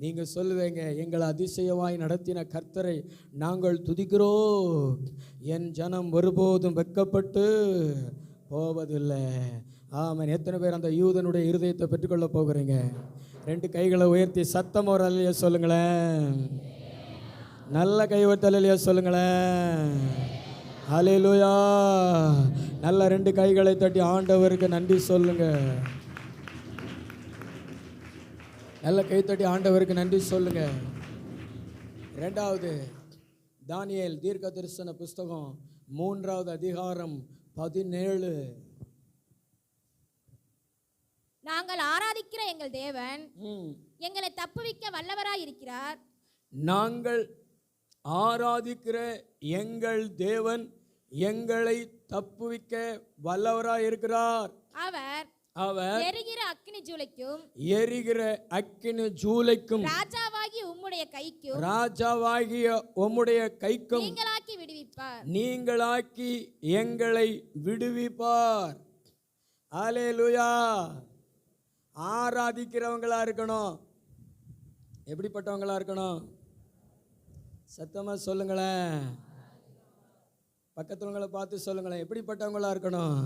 Speaker 1: நீங்கள் சொல்லுவீங்க, எங்களை அதிசயமாய் நடத்தின கர்த்தரை நாங்கள் துதிக்கிறோம். என் ஜனம் ஒருபோதும் வெட்கப்பட்டு போவதில்லை. ஆமாம். எத்தனை பேர் அந்த யூதனுடைய இருதயத்தை பெற்றுக்கொள்ள போகிறீங்க? 2 கைகளை உயர்த்தி சத்தம் ஒரு அல்லேலூயா சொல்லுங்களேன். நல்ல கைவட்ட அல்லேலூயா சொல்லுங்களேன். அல்லேலூயா. நல்ல 2 கைகளை தட்டி ஆண்டவருக்கு நன்றி சொல்லுங்க. நல்ல கை தட்டி ஆண்டவருக்கு நன்றி சொல்லுங்க. 2வது தானியேல் தீர்க்க தரிசன புஸ்தகம் 3வது அதிகாரம் 17.
Speaker 3: நாங்கள் ஆராதிக்கிற எங்கள் தேவன் எங்களை தப்புவிக்க வல்லவராய் இருக்கிறார்.
Speaker 1: நாங்கள் ஆராதிக்கிற எங்கள் தேவன் எங்களை தப்புவிக்க வல்லவராய் இருக்கிறார். அவர்
Speaker 3: எரிகிற அக்கினி ஜூலைக்கும்
Speaker 1: ராஜாவாகிய
Speaker 3: உம்முடைய கைக்கும்
Speaker 1: நீங்களாக்கி எங்களை விடுவிப்பார். அல்லேலூயா. ஆராதிக்கிறவங்களா இருக்கணும். எப்படிப்பட்டவங்களா இருக்கணும்? சத்தமா சொல்லுங்களேன். பக்கத்துவங்களை பார்த்து சொல்லுங்களேன். எப்படிப்பட்டவங்களா இருக்கணும்?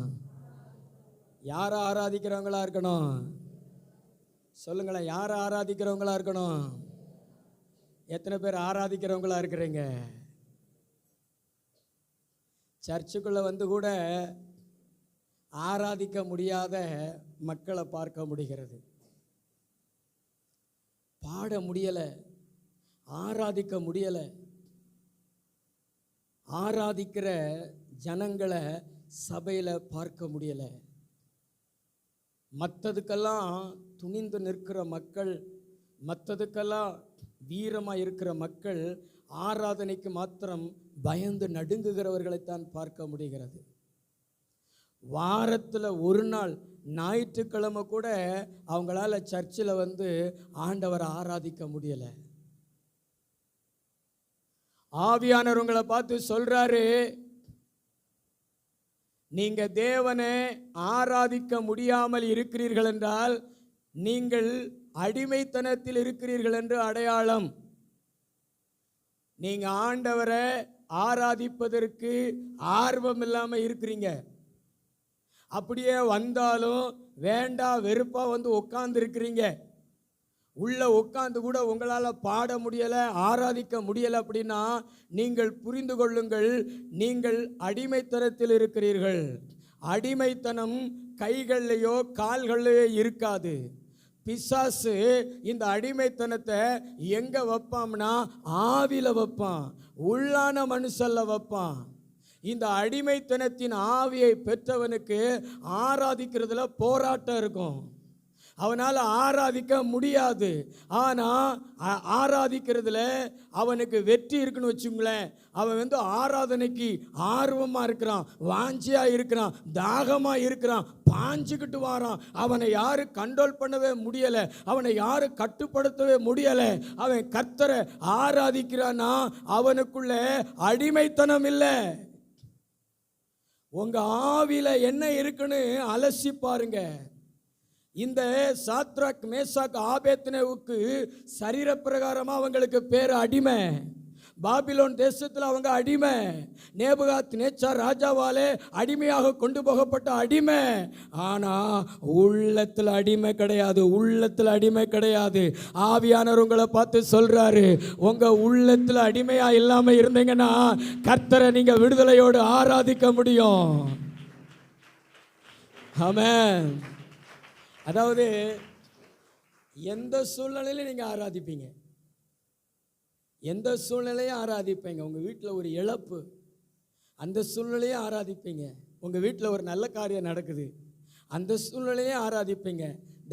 Speaker 1: யாரை ஆராதிக்கிறவங்களா இருக்கணும்? சொல்லுங்களேன். யாரை ஆராதிக்கிறவங்களா இருக்கணும்? எத்தனை பேர் ஆராதிக்கிறவங்களா இருக்கிறீங்க? சர்ச்சுக்குள்ள வந்து கூட ஆராதிக்க முடியாத மக்களை பார்க்க முடிகிறது. பாட முடியலை, ஆராதிக்க முடியலை. ஆராதிக்கிற ஜனங்களை சபையில் பார்க்க முடியலை. மற்றதுக்கெல்லாம் துணிந்து நிற்கிற மக்கள், மற்றதுக்கெல்லாம் வீரமாக இருக்கிற மக்கள், ஆராதனைக்கு மாத்திரம் பயந்து நடுங்குகிறவர்களைத்தான் பார்க்க முடிகிறது. வாரத்தில் ஒரு நாள் ஞாயிற்றுக்கிழமை கூட அவங்களால சர்ச்சில் வந்து ஆண்டவரை ஆராதிக்க முடியலை. ஆவியானவர் உங்களை பார்த்து சொல்றாரு, நீங்க தேவனை ஆராதிக்க முடியாமல் இருக்கிறீர்கள் என்றால் நீங்கள் அடிமைத்தனத்தில் இருக்கிறீர்கள் என்று அடையாளம். நீங்க ஆண்டவரை ஆராதிப்பதற்கு ஆர்வம் இல்லாமல் இருக்கிறீங்க. அப்படியே வந்தாலும் வேண்டா வெறுப்பா வந்து உட்கார்ந்து இருக்கிறீங்க. உள்ள உட்கார்ந்து கூட உங்களால் பாட முடியலை, ஆராதிக்க முடியலை. அப்படின்னா நீங்கள் புரிந்து கொள்ளுங்கள், நீங்கள் அடிமைத்தனத்தில் இருக்கிறீர்கள். அடிமைத்தனம் கைகள்லையோ கால்கள்லையோ இருக்காது. பிசாசு இந்த அடிமைத்தனத்தை எங்க வைப்பான்னா ஆவில வைப்பான், உள்ளான மனுஷல்ல வைப்பான். இந்த அடிமைத்தனத்தின் ஆவியை பெற்றவனுக்கு ஆராதிக்கிறதுல போராட்டம் இருக்கும். அவனால் ஆராதிக்க முடியாது. ஆனால் ஆராதிக்கிறதுல அவனுக்கு வெற்றி இருக்குன்னு வச்சுங்களேன். அவன் ஆராதனைக்கு ஆர்வமாக இருக்கிறான், வாஞ்சியாக இருக்கிறான், தாகமாக இருக்கிறான், பாஞ்சுக்கிட்டு வாரான். அவனை யாரும் கண்ட்ரோல் பண்ணவே முடியலை, அவனை யாரும் கட்டுப்படுத்தவே முடியலை. அவன் கர்த்தரை ஆராதிக்கிறான்னா அவனுக்குள்ள அடிமைத்தனம் இல்லை. உங்க ஆவியில என்ன இருக்குன்னு அலசி பாருங்க. இந்த சாத்ராக் மேசாக் ஆபேத்நேகுவுக்கு சரீரப்பிரகாரமா அவங்களுக்கு பேர் அடிமை. பாபிலோன் தேசத்தில் அவங்க அடிமை. நேபுகாத்நேச்சார் ராஜாவாலே அடிமையாக கொண்டு போகப்பட்ட அடிமை. ஆனா உள்ளத்தில் அடிமை கிடையாது, உள்ளத்தில் அடிமை கிடையாது. ஆவியானவர் உங்களை பார்த்து சொல்றாரு, உங்க உள்ளத்தில் அடிமையா இல்லாம இருந்தீங்கன்னா கர்த்தரை நீங்க விடுதலையோடு ஆராதிக்க முடியும். ஆமென். அதாவது எந்த சூழ்நிலையிலும் நீங்க ஆராதிப்பீங்க, எந்த சூழ்நிலையும் ஆராதிப்பீங்க. உங்கள் வீட்டில் ஒரு இழப்பு, அந்த சூழ்நிலையும் ஆராதிப்பீங்க. உங்கள் வீட்டில் ஒரு நல்ல காரியம் நடக்குது, அந்த சூழ்நிலையும் ஆராதிப்பீங்க.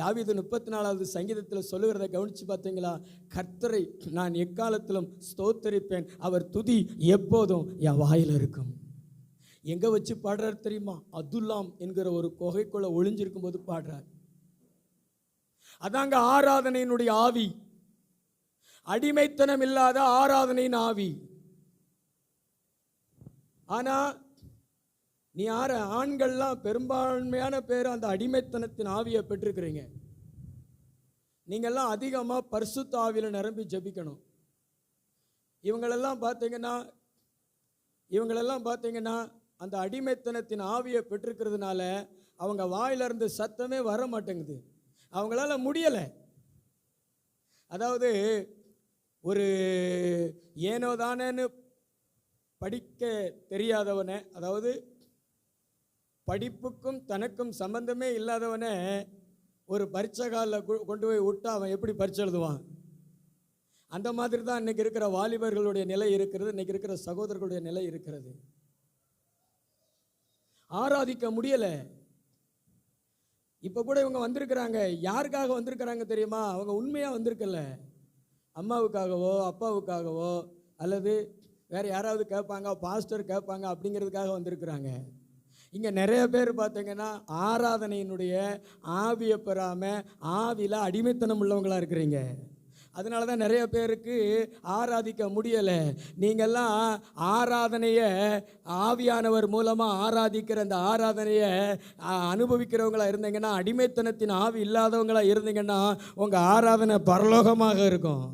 Speaker 1: தாவீது 34வது சங்கீதத்தில் சொல்லுகிறத கவனித்து பார்த்தீங்களா? கர்த்தரை நான் எக்காலத்திலும் ஸ்தோத்தரிப்பேன், அவர் துதி எப்போதும் என் வாயில் இருக்கும். எங்கே வச்சு பாடுறாரு தெரியுமா? அதுல்லாம் என்கிற ஒரு குகைக்குள்ள ஒளிஞ்சிருக்கும் போது பாடுறார். அதாங்க ஆராதனையினுடைய ஆவி, அடிமைத்தனம் இல்லாத ஆராதனையின் ஆவி. ஆனா நீ ஆண்கள்லாம் பெரும்பான்மையான பேர் அந்த அடிமைத்தனத்தின் ஆவியை பெற்றிருக்கிறீங்க. நீங்கள்லாம் அதிகமாக பரிசுத்த ஆவியில் நிரம்பி ஜெபிக்கணும். இவங்களெல்லாம் பார்த்தீங்கன்னா அந்த அடிமைத்தனத்தின் ஆவியை பெற்றிருக்கிறதுனால அவங்க வாயிலிருந்து சத்தமே வர மாட்டேங்குது, அவங்களால முடியலை. அதாவது ஒரு ஏனோதானன்னு படிக்க தெரியாதவனை, அதாவது படிப்புக்கும் தனக்கும் சம்பந்தமே இல்லாதவனை ஒரு பரீட்சை காலில் கொண்டு போய் விட்டா அவன் எப்படி பரீட்சை எழுதுவான்? அந்த மாதிரி தான் இன்னைக்கு இருக்கிற வாலிபர்களுடைய நிலை இருக்கிறது, இன்னைக்கு இருக்கிற சகோதரர்களுடைய நிலை இருக்கிறது. ஆராதிக்க முடியலை. இப்போ கூட இவங்க வந்திருக்கிறாங்க, யாருக்காக வந்திருக்கிறாங்க தெரியுமா? அவங்க உண்மையாக வந்திருக்கல, அம்மாவுக்காகவோ அப்பாவுக்காகவோ அல்லது வேறு யாராவது கேட்பாங்க, பாஸ்டர் கேட்பாங்க அப்படிங்கிறதுக்காக வந்திருக்கிறாங்க. இங்கே நிறைய பேர் பார்த்தீங்கன்னா ஆராதனையினுடைய ஆவியை பெறாமல் ஆவியில் அடிமைத்தனம் உள்ளவங்களாக இருக்கிறீங்க. அதனால தான் நிறைய பேருக்கு ஆராதிக்க முடியலை. நீங்கள்லாம் ஆராதனையை ஆவியானவர் மூலமாக ஆராதிக்கிற அந்த ஆராதனையை அனுபவிக்கிறவங்களா இருந்தீங்கன்னா, அடிமைத்தனத்தின் ஆவி இல்லாதவங்களா இருந்தீங்கன்னா உங்கள் ஆராதனை பரலோகமாக இருக்கும்.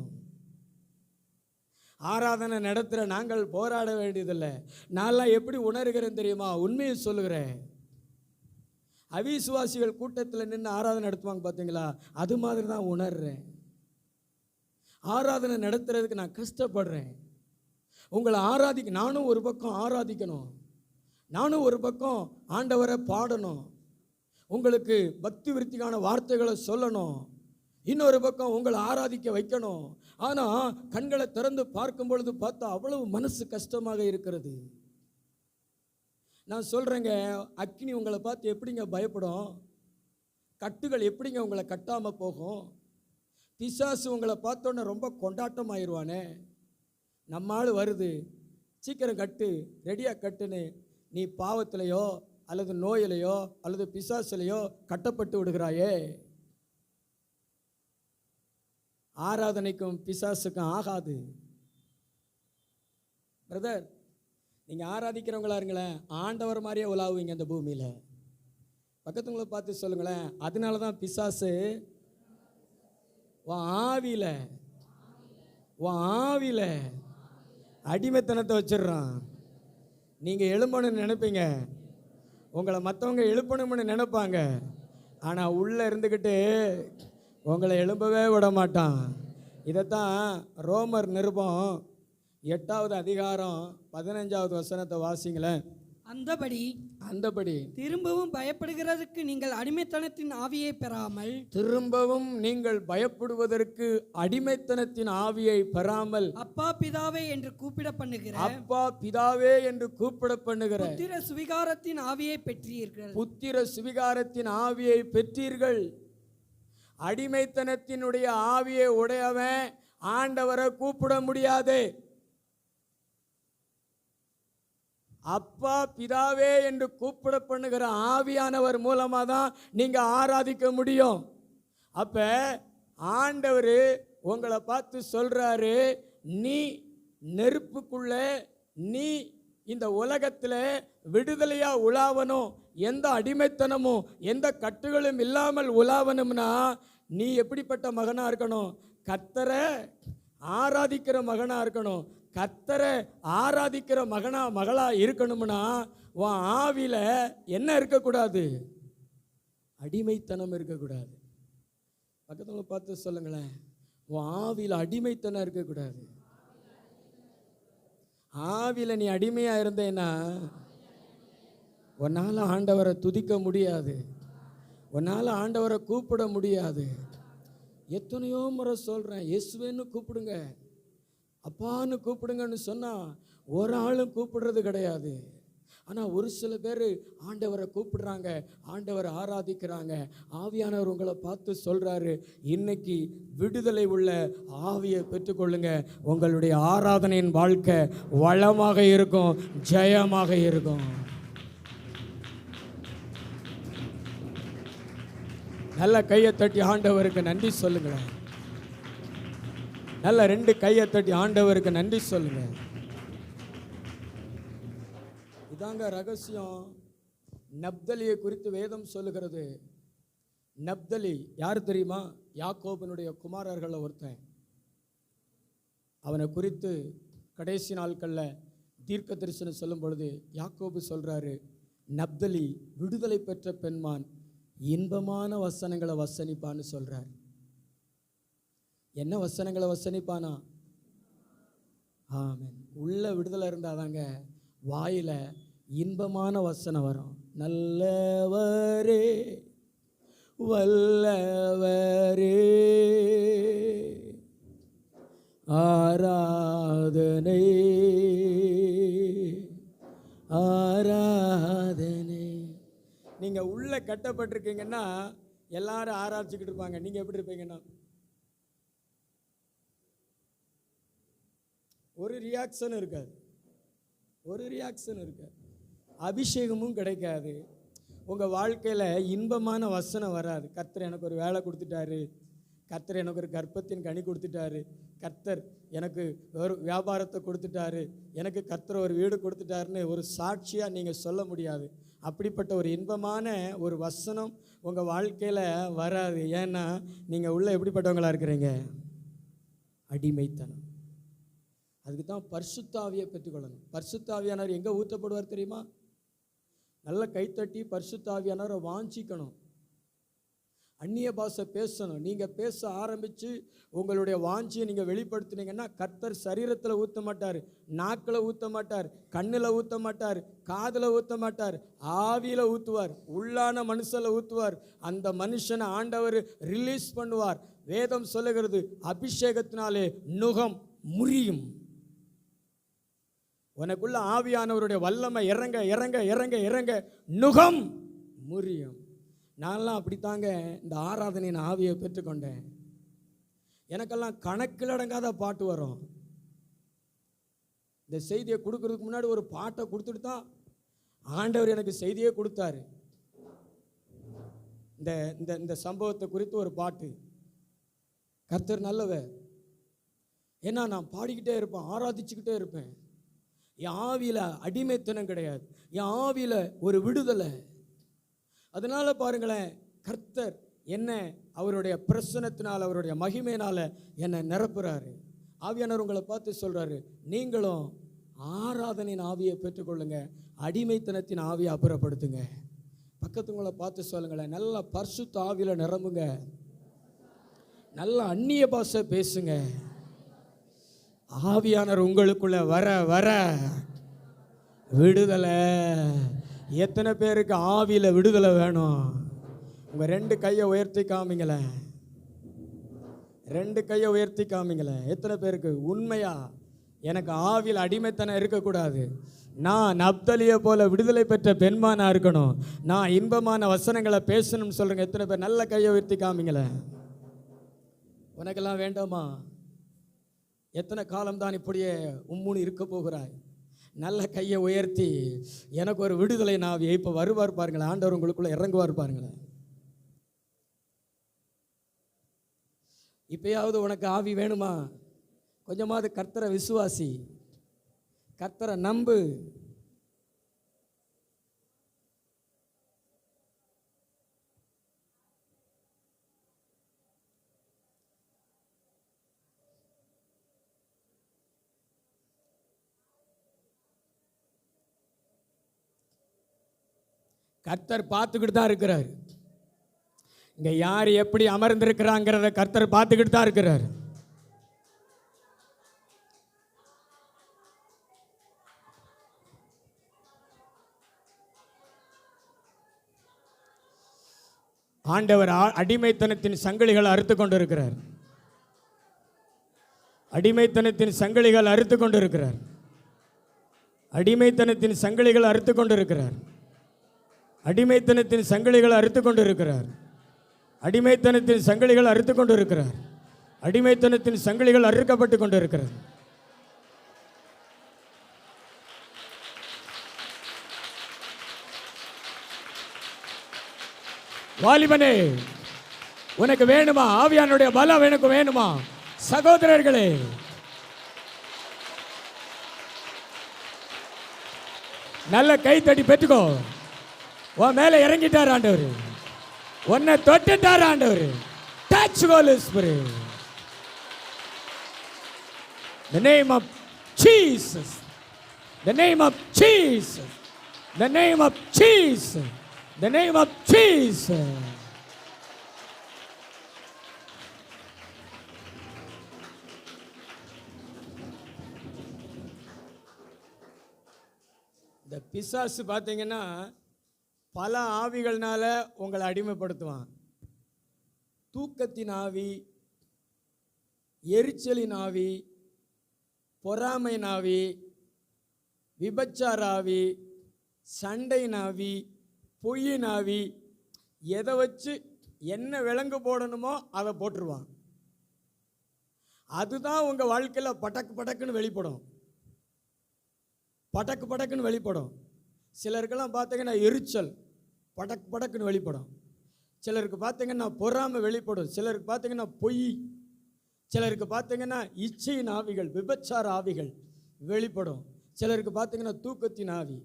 Speaker 1: ஆராதனை நடத்துகிற நாங்கள் போராட வேண்டியதில்லை. நான்லாம் எப்படி உணர்கிறேன் தெரியுமா? உண்மையை சொல்லுகிறேன். அவிசுவாசிகள் கூட்டத்தில் நின்று ஆராதனை நடத்துவாங்க பார்த்தீங்களா, அது மாதிரி தான் உணர்றேன். ஆராதனை நடத்துறதுக்கு நான் கஷ்டப்படுறேன். உங்களை நானும் ஒரு பக்கம் ஆராதிக்கணும், நானும் ஒரு பக்கம் ஆண்டவரை பாடணும், உங்களுக்கு பக்தி விருத்திக்கான வார்த்தைகளை சொல்லணும், இன்னொரு பக்கம் உங்களை ஆராதிக்க வைக்கணும். ஆனால் கண்களை திறந்து பார்க்கும் பொழுது பார்த்தா அவ்வளவு மனசு கஷ்டமாக இருக்கிறது. நான் சொல்கிறேங்க, அக்கினி உங்களை பார்த்து எப்படிங்க பயப்படும்? கட்டுகள் எப்படிங்க உங்களை கட்டாமல் போகும்? பிசாசு உங்களை பார்த்தோன்னே ரொம்ப கொண்டாட்டமாயிருவானே, நம்மால் வருது, சீக்கிரம் கட்டு, ரெடியாக கட்டுன்னு நீ பாவத்திலையோ அல்லது நோயிலையோ அல்லது பிசாசுலையோ கட்டப்பட்டு விடுகிறாயே. ஆராதனைக்கும் பிசாசுக்கும் ஆகாது. பிரதர், நீங்கள் ஆராதிக்கிறவங்களா இருங்களேன், ஆண்டவர் மாதிரியே உலாவுவீங்க இந்த பூமியில். பக்கத்துங்களை பார்த்து சொல்லுங்களேன், அதனால தான் பிசாசு உன் ஆவியில் அடிமைத்தனத்தை வச்சிடுறான். நீங்கள் எழும்பணும்னு நினைப்பீங்க, உங்களை மற்றவங்க எழுப்பணும்னு நினைப்பாங்க, ஆனால் உள்ளே இருந்துக்கிட்டு உங்களை எழும்பவே விட மாட்டான். இதைத்தான் ரோமர் நிருபம் 8வது அதிகாரம் 15வது வசனத்தை வாசிங்களேன். அந்தபடி
Speaker 2: திரும்பவும் பயப்படுகிறதற்கு நீங்கள் அடிமைத்தனத்தின் ஆவியை பெறாமல்,
Speaker 1: திரும்பவும் நீங்கள் பயப்படுவதற்கு அடிமைத்தனத்தின் ஆவியை பெறாமல்,
Speaker 2: அப்பா பிதாவே என்று கூப்பிட பண்ணுகிற புத்திர சுவிகாரத்தின் ஆவியை பெற்றீர்கள்.
Speaker 1: புத்திர சுவிகாரத்தின் ஆவியை பெற்றீர்கள். அடிமைத்தனத்தினுடைய ஆவியை உடையவன் ஆண்டவரை கூப்பிட முடியாது. அப்பா பிதாவே என்று கூப்பிட பண்ணுகிற ஆவியானவர் மூலமாக தான் நீங்க ஆராதிக்க முடியும். அப்ப ஆண்டவர் உங்களை பார்த்து சொல்றாரு, நீ நெருப்புக்குள்ள நீ இந்த உலகத்தில் விடுதலையா உலாவணும், எந்த அடிமைத்தனமும் எந்த கட்டுகளும் இல்லாமல் உலாவணும்னா நீ எப்படிப்பட்ட மகனா இருக்கணும்? கர்த்தரை ஆராதிக்கிற மகனா இருக்கணும். கர்த்தரை ஆராதிக்கிற மகளா இருக்கணும்னா உன் ஆவில என்ன இருக்கக்கூடாது? அடிமைத்தனம் இருக்கக்கூடாது. பக்கத்துல பார்த்து சொல்லுங்களேன், உன் ஆவில அடிமைத்தனம் இருக்கக்கூடாது. ஆவில நீ அடிமையா இருந்தேன்னா உன்னால ஆண்டவரை துதிக்க முடியாது, உன்னால ஆண்டவரை கூப்பிட முடியாது. எத்தனையோ முறை சொல்றேன், இயேசுவேன்னு கூப்பிடுங்க, அப்பான்னு கூப்பிடுங்கன்னு சொன்னா ஒரு ஆளும் கூப்பிடுறது கிடையாது. ஆனால் ஒரு சில பேர் ஆண்டவரை கூப்பிடுறாங்க, ஆண்டவரை ஆராதிக்கிறாங்க. ஆவியானவர் உங்களை பார்த்து சொல்றாரு, இன்னைக்கு விடுதலை உள்ள ஆவியை பெற்றுக்கொள்ளுங்க, உங்களுடைய ஆராதனையின் வாழ்க்கை வளமாக இருக்கும், ஜெயமாக இருக்கும். நல்ல கையை தட்டி ஆண்டவருக்கு நன்றி சொல்லுங்களேன். நல்ல 2 கையை தட்டி ஆண்டவருக்கு நன்றி சொல்லுங்க. இதாங்க ரகசியம். நப்தலியை குறித்து வேதம் சொல்லுகிறது. நப்தலி யார் தெரியுமா? யாக்கோபனுடைய குமாரர்கள் ஒருத்தன். அவனை குறித்து கடைசி நாட்களில் தீர்க்க தரிசனம் சொல்லும் பொழுது யாக்கோபு சொல்றாரு, நப்தலி விடுதலை பெற்ற பெண்மான், இன்பமான வசனங்களை வசனிப்பான்னு சொல்றார். என்ன வசனங்களை வசனிப்பானா? ஆமென். உள்ள விடுதலை இருந்தாதாங்க வாயில இன்பமான வசனம் வரும். நல்லவரே வல்லவரே ஆராதனை ஆராதனை. நீங்க உள்ள கட்டப்பட்டிருக்கீங்கன்னா எல்லாரும் ஆராய்ச்சிக்கிட்டு இருப்பாங்க. நீங்க எப்படி இருப்பீங்கன்னா ஒரு ரியாக்ஷன் இருக்காது, ஒரு ரியாக்ஷன் இருக்காது, அபிஷேகமும் கிடைக்காது. உங்கள் வாழ்க்கையில் இன்பமான வசனம் வராது. கர்த்தர் எனக்கு ஒரு வேலை கொடுத்துட்டாரு, கர்த்தர் எனக்கு ஒரு கர்ப்பத்தின் கனி கொடுத்துட்டாரு, கர்த்தர் எனக்கு ஒரு வியாபாரத்தை கொடுத்துட்டாரு, எனக்கு கர்த்தர் ஒரு வீடு கொடுத்துட்டாருன்னு ஒரு சாட்சியாக நீங்கள் சொல்ல முடியாது. அப்படிப்பட்ட ஒரு இன்பமான ஒரு வசனம் உங்கள் வாழ்க்கையில் வராது. ஏன்னா நீங்கள் உள்ள எப்படிப்பட்டவங்களாக இருக்கிறீங்க? அடிமைத்தனம். அதுக்கு தான் பரிசுத்த ஆவியை பெற்றுக்கொள்ளணும். பரிசுத்த ஆவியானவர் எங்கே ஊற்றப்படுவார் தெரியுமா? நல்ல கைத்தட்டி பரிசுத்த ஆவியானவரை வாஞ்சிக்கணும். அந்நிய பாஷை பேசணும். நீங்கள் பேச ஆரம்பித்து உங்களுடைய வாஞ்சியை நீங்கள் வெளிப்படுத்தினீங்கன்னா கர்த்தர் சரீரத்தில் ஊற்ற மாட்டார், நாக்கில் ஊற்ற மாட்டார், கண்ணில் ஊற்ற மாட்டார், காதில் ஊற்ற மாட்டார், ஆவியில் ஊற்றுவார், உள்ளான மனுஷனில் ஊற்றுவார். அந்த மனுஷனை ஆண்டவர் ரிலீஸ் பண்ணுவார். வேதம் சொல்லுகிறது, அபிஷேகத்தினாலே நுகம் முறியும். உனக்குள்ள ஆவியானவருடைய வல்லமை இறங்க இறங்க இறங்க இறங்க நுகம் முறியும். நான்லாம் அப்படித்தாங்க இந்த ஆராதனையின் ஆவியை பெற்றுக்கொண்டேன். எனக்கெல்லாம் கணக்கில் அடங்காத பாட்டு வரும். இந்த செய்தியை கொடுக்கறதுக்கு முன்னாடி ஒரு பாட்டை கொடுத்துட்டு தான் ஆண்டவர் எனக்கு செய்தியே கொடுத்தாரு. இந்த இந்த இந்த சம்பவத்தை குறித்து ஒரு பாட்டு. கர்த்தர் நல்லவர். ஏன்னா நான் பாடிக்கிட்டே இருப்பேன், ஆராதிச்சுக்கிட்டே இருப்பேன். என் ஆவியில் அடிமைத்தனம் கிடையாது, என் ஆவியில் ஒரு விடுதலை. அதனால பாருங்களேன், கர்த்தர் என்ன அவருடைய பிரசன்னத்தினால் அவருடைய மகிமையினால் என்னை நிரப்புறாரு. ஆவியானவர் உங்களை பார்த்து சொல்றாரு, நீங்களும் ஆராதனையின் ஆவியை பெற்றுக்கொள்ளுங்க, அடிமைத்தனத்தின் ஆவியை அப்புறப்படுத்துங்க. பக்கத்துங்களை பார்த்து சொல்லுங்களேன், நல்ல பரிசுத்த ஆவியில நிரம்புங்க, நல்ல அந்நிய பாஷை பேசுங்க. ஆவியானவர் உங்களுக்குள்ள வர வர விடுதலை. எத்தனை பேருக்கு ஆவியில விடுதலை வேணும்? உங்க 2 கையை உயர்த்தி காமிங்களேன், 2 கையை உயர்த்தி காமிங்களேன். எத்தனை பேருக்கு உண்மையா எனக்கு ஆவியில் அடிமைத்தனம் இருக்கக்கூடாது, நான் நப்தலியை போல விடுதலை பெற்ற பெண்மானா இருக்கணும், நான் இன்பமான வசனங்களை பேசணும்னு சொல்றேங்க? எத்தனை பேர்? நல்ல கையை உயர்த்தி காமிங்களேன். உனக்கெல்லாம் வேண்டாமா? எத்தனை காலம்தான் இப்படியே உம்முன்னு இருக்க போகிறாய்? நல்ல கையை உயர்த்தி எனக்கு ஒரு விடுதலை நாவி இப்போ வருவார் பாருங்களேன். ஆண்டவர் உங்களுக்குள்ள இறங்குவார் பாருங்களேன். இப்பயாவது உனக்கு ஆவி வேணுமா? கொஞ்சமாவது கர்த்தரை விசுவாசி, கர்த்தரை நம்பு. கர்த்தர் பார்த்துக்கிட்டு தான் இருக்கிறார். இங்க யார் எப்படி அமர்ந்திருக்கிறாங்கிறத கர்த்தர் பார்த்துக்கிட்டு தான் இருக்கிறார். ஆண்டவர் அடிமைத்தனத்தின் சங்கிலிகளை அறுத்து கொண்டிருக்கிறார். அடிமைத்தனத்தின் சங்கிலிகள் அறுத்து கொண்டிருக்கிறார். அடிமைத்தனத்தின் சங்கிலிகள் அறுத்து கொண்டிருக்கிறார். அடிமைத்தனத்தின் சங்கிலிகள் அறுத்து கொண்டிருக்கிறார். அடிமைத்தனத்தின் சங்கிலிகள் அறுத்து கொண்டிருக்கிறார். அடிமைத்தனத்தின் சங்கிலிகள் அறுக்கப்பட்டு கொண்டிருக்கிறது. வாலிபனே, உனக்கு வேணுமா? ஆவியானுடைய பலம் எனக்கு வேணுமா? சகோதரர்களே, நல்ல கைத்தடி பெற்றுக்கோ. உன் மேல இறங்கிட்டார் ஆண்டவர். உன்னை தொட்டுட்டார் ஆண்டவர். Touch holy spirit. The name of Jesus. The name of Jesus. The name of Jesus. The name of Jesus. இந்த பிசாசு பார்த்தீங்கன்னா பல ஆவிகள்னால உங்களை அடிமைப்படுத்துவான். தூக்கத்தின் ஆவி, எரிச்சலின் ஆவி, பொறாமை ஆவி, விபச்சார ஆவி, சண்டை ஆவி, பொய்யின் ஆவி, எதை வச்சு என்ன விலங்கு போடணுமோ அதை போட்டுருவான். அதுதான் உங்கள் வாழ்க்கையில் படக்கு படக்குன்னு வெளிப்படும். படக்கு படக்குன்னு வெளிப்படும். சிலருக்கெல்லாம் பார்த்தீங்கன்னா எரிச்சல் படக்கு படக்குன்னு வெளிப்படும். சிலருக்கு பார்த்தீங்கன்னா பொறாமை வெளிப்படும். சிலருக்கு பார்த்தீங்கன்னா பொய். சிலருக்கு பார்த்தீங்கன்னா இச்சையின் ஆவிகள், விபச்சார ஆவிகள் வெளிப்படும். சிலருக்கு பார்த்தீங்கன்னா தூக்கத்தின் ஆவி.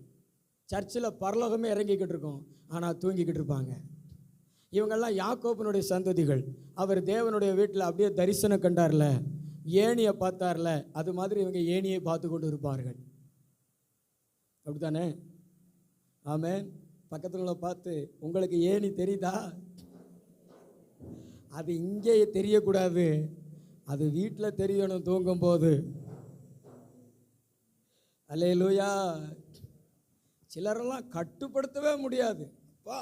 Speaker 1: சர்ச்சில் பரலோகமே இறங்கிக்கிட்டு இருக்கும், ஆனால் தூங்கிக்கிட்டு இருப்பாங்க. இவங்கெல்லாம் யாக்கோபனுடைய சந்ததிகள். அவர் தேவனுடைய வீட்டில் அப்படியே தரிசனம் கண்டார்ல, ஏணியை பார்த்தார்ல, அது மாதிரி இவங்க ஏணியை பார்த்து கொண்டு இருப்பார்கள். அப்படித்தானே? ஆமென். பக்கத்தில் பார்த்து, உங்களுக்கு ஏணி தெரியுதா? அது இங்கே தெரியக்கூடாது, அது வீட்டில் தெரியணும் தூங்கும் போது. அல்லேலூயா. சிலரெல்லாம் கட்டுப்படுத்தவே முடியாது. அப்பா,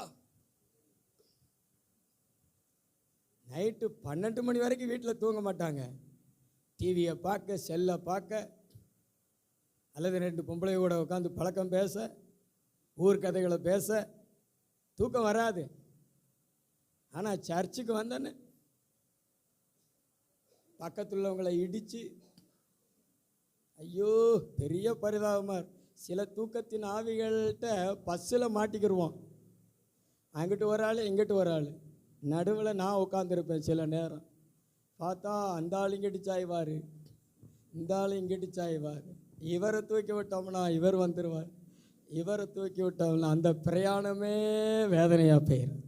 Speaker 1: நைட்டு 12 மணி வரைக்கும் வீட்டில் தூங்க மாட்டாங்க. டிவியை பார்க்க, செல்லை பார்க்க, அல்லது 2 பொம்பளை கூட உட்காந்து பழக்கம் பேச, ஊர் கதைகளை பேச தூக்கம் வராது. ஆனால் சர்ச்சுக்கு வந்தேன்னு பக்கத்தில் உள்ளவங்களை இடித்து, ஐயோ பெரிய பரிதாபமாக. சில தூக்கத்தின் ஆவிகள்கிட்ட பஸ்ஸில் மாட்டிக்கிடுவோம். அங்கிட்டு ஒரு ஆள், இங்கிட்டு ஒரு ஆள், நடுவில் நான் உட்காந்துருப்பேன். சில நேரம் பார்த்தா அந்த ஆள் இங்கிட்டு சாய்வார், இந்த ஆள் இங்கிட்டு சாய்வார். இவரை தூக்கி விட்டோம்னா இவர் வந்துடுவார், இவரை தூக்கி விட்டோம்னா அந்த பிரயாணமே வேதனையாக போயிடும்.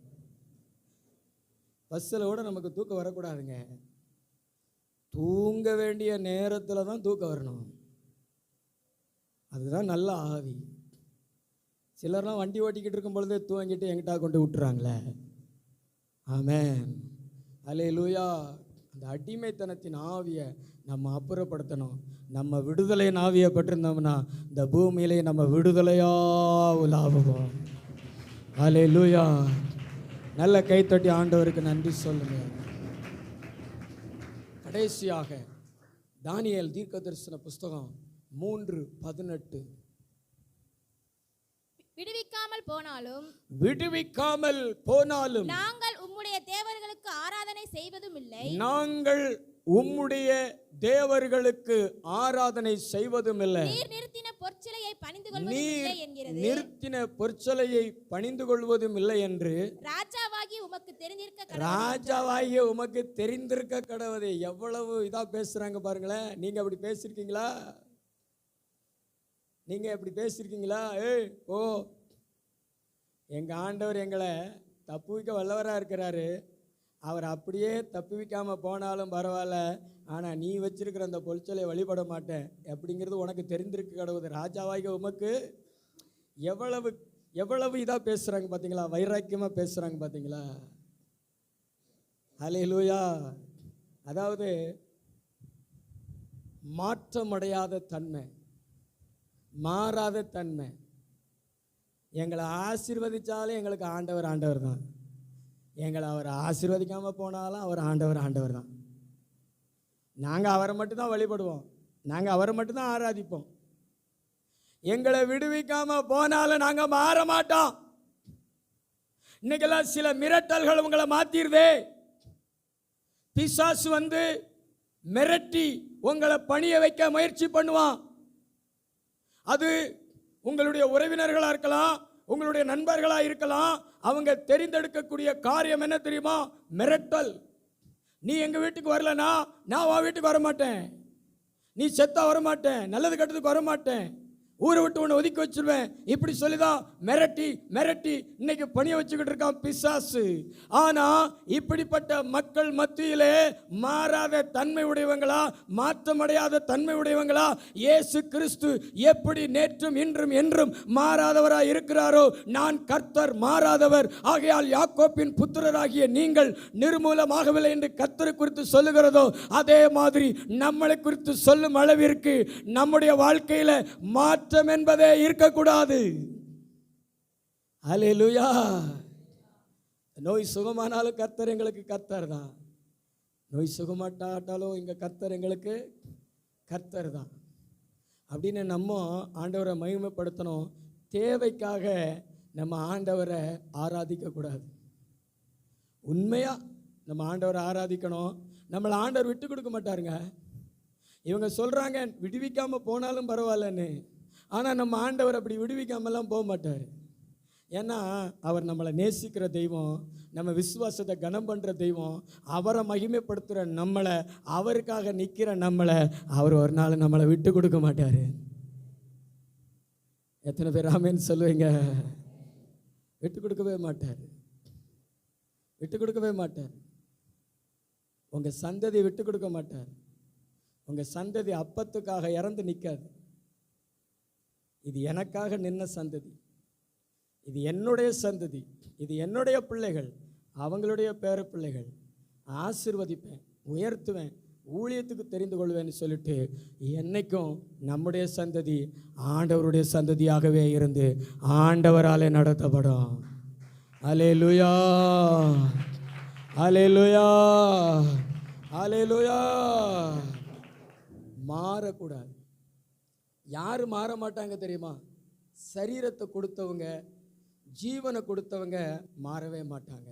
Speaker 1: பஸ்ஸில் கூட நமக்கு தூக்கம் வரக்கூடாதுங்க. தூங்க வேண்டிய நேரத்தில் தான் தூக்கம் வரணும். அதுதான் நல்ல ஆவி. சிலர்லாம் வண்டி ஓட்டிக்கிட்டு இருக்கும் பொழுதே தூங்கிட்டு எங்கிட்டா கொண்டு விட்டுறாங்களே. ஆமென். அல்லேலூயா. அந்த அடிமைத்தனத்தின் ஆவியை நம்ம அப்புறப்படுத்தணும். நம்ம விடுதலையின் ஆவியை பெற்றிருந்தோம்னா இந்த பூமியிலே நம்ம விடுதலையா உலாவுவோம். அல்லேலூயா. நல்ல கைத்தட்டி ஆண்டவருக்கு நன்றி சொல்லுங்க. கடைசியாக தானியேல் தீர்க்கதரிசன புஸ்தகம் 3:18.
Speaker 3: விடுவிக்காமல் போனாலும்
Speaker 1: விடுவிக்காமல் போனாலும்
Speaker 3: நாங்கள் உம்முடைய உம்முடைய தேவர்களுக்கு ஆராதனை செய்வதும் இல்லை.
Speaker 1: நாங்கள் உம்முடைய தேவர்களுக்கு ஆராதனை செய்வதும் இல்லை.
Speaker 3: நீர் நிறுத்தின பொற்சிலையை பணிந்து கொள்வதும் இல்லை என்கிறது.
Speaker 1: நிறுத்தின பொற்சிலையை பணிந்து கொள்வதும் இல்லை என்று
Speaker 3: ராஜாவாகிய உமக்கு தெரிந்திருக்க
Speaker 1: ராஜாவாகிய உமக்கு தெரிந்திருக்க கடவுளே. எவ்வளவு இதா பேசுறாங்க பாருங்களேன். நீங்க அப்படி பேசிருக்கீங்களா? நீங்க எப்படி பேசிருக்கீங்களா? ஓ, எங்க ஆண்டவர் எங்களை தப்புவிக்க வல்லவரா இருக்கிறாரு. அவர் அப்படியே தப்புவிக்காம போனாலும் பரவாயில்ல, ஆனா நீ வச்சிருக்கிற அந்த பொற்சிலை வழிபட மாட்டேன் அப்படிங்கிறது உனக்கு தெரிந்திருக்கு கடவுள். ராஜாவாகிய உமக்கு எவ்வளவு எவ்வளவு இதா பேசுறாங்க பாத்தீங்களா? வைராக்கியமா பேசுறாங்க பாத்தீங்களா? ஹல்லேலூயா. அதாவது மாற்றமடையாத தன்மை, மாறாத தன்மை. எங்களை ஆசீர்வதிச்சாலும் எங்களுக்கு ஆண்டவர் ஆண்டவர் தான். எங்களை அவர் ஆசீர்வதிக்காம போனாலும் அவர் ஆண்டவர் ஆண்டவர் தான். நாங்கள் அவரை மட்டும்தான் வழிபடுவோம், நாங்கள் அவரை மட்டும்தான் ஆராதிப்போம். எங்களை விடுவிக்காம போனாலும் நாங்கள் மாற மாட்டோம். இன்னைக்கெல்லாம் சில மிரட்டல்கள் உங்களை மாத்திருதே. பிசாசு வந்து மிரட்டி உங்களை பணிய வைக்க முயற்சி பண்ணுவான். அது உங்களுடைய உறவினர்களா இருக்கலாம், உங்களுடைய நண்பர்களா இருக்கலாம். அவங்க தெரிந்தெடுக்கக்கூடிய காரியம் என்ன தெரியுமா? மிரட்டல். நீ எங்க வீட்டுக்கு வரலனா நான் உன் வீட்டுக்கு வர மாட்டேன், நீ செத்தா வர மாட்டேன், நல்லது கெட்டதுக்கு வர மாட்டேன், ஊரை விட்டு உன்னை ஒதுக்கி வச்சிருவேன், இப்படி சொல்லிதான் மிரட்டி மிரட்டி இன்னைக்கு பணிய வச்சுக்கிட்டு இருக்கான் பிசாசு. ஆனா இப்படிப்பட்ட மக்கள் மத்தியிலே மாறாத தன்மை உடையவங்களா, மாற்றமடையாத தன்மை உடையவங்களா இயேசு கிறிஸ்து எப்படி நேற்றும் இன்றும் என்றும் மாறாதவராய் இருக்கிறாரோ, நான் கர்த்தர் மாறாதவர், ஆகையால் யாக்கோப்பின் புத்திரராகிய நீங்கள் நிர்மூலமாகவில்லை என்று கர்த்தரை குறித்து சொல்லுகிறதோ, அதே மாதிரி நம்மளை குறித்து சொல்லும் அளவிற்கு நம்முடைய வாழ்க்கையில மாற்றம் என்பதே இருக்கக்கூடாது. ஹல்லேலூயா. நோய் சுகமானாலும் கர்த்தர் எங்களுக்கு கர்த்தர் தான், நோய் சுகமாட்டாட்டாலும் இங்க கர்த்தர் எங்களுக்கு கர்த்தர் தான் அப்படின்னு நம்ம ஆண்டவரை மகிமைப்படுத்தணும். தேவைக்காக நம்ம ஆண்டவரை ஆராதிக்க கூடாது. உண்மையா நம்ம ஆண்டவரை ஆராதிக்கணும். நம்மளை ஆண்டவர் விட்டு கொடுக்க மாட்டாருங்க. இவங்க சொல்றாங்க விடுவிக்காம போனாலும் பரவாயில்லன்னு, ஆனால் நம்ம ஆண்டவர் அப்படி விடுவிக்காமலாம் போக மாட்டார். ஏன்னா அவர் நம்மளை நேசிக்கிற தெய்வம், நம்ம விசுவாசத்தை கனம் பண்ணுற தெய்வம். அவரை மகிமைப்படுத்துகிற நம்மளை, அவருக்காக நிற்கிற நம்மளை அவர் ஒரு நாள் நம்மளை விட்டு கொடுக்க மாட்டார். எத்தனை பேர் ஆமேன்னு சொல்லுவீங்க? விட்டு கொடுக்கவே மாட்டார், விட்டு கொடுக்கவே மாட்டார். உங்கள் சந்ததியை விட்டு கொடுக்க மாட்டார். உங்கள் சந்ததி அப்பத்துக்காக இறந்து நிற்காது. இது எனக்காக நின்ன சந்ததி, இது என்னுடைய சந்ததி, இது என்னுடைய பிள்ளைகள், அவங்களுடைய பேர பிள்ளைகள். ஆசீர்வதிப்பேன், உயர்த்துவேன், ஊழியத்துக்கு தெரிந்து கொள்வேன்னு சொல்லிட்டு என்னைக்கும் நம்முடைய சந்ததி ஆண்டவருடைய சந்ததியாகவே இருந்து ஆண்டவராலே நடத்தப்படும். அல்லேலூயா, அல்லேலூயா, அல்லேலூயா. மாறக்கூடாது. யார் மாற மாட்டாங்க தெரியுமா? சரீரத்தை கொடுத்தவங்க, ஜீவனை கொடுத்தவங்க மாறவே மாட்டாங்க.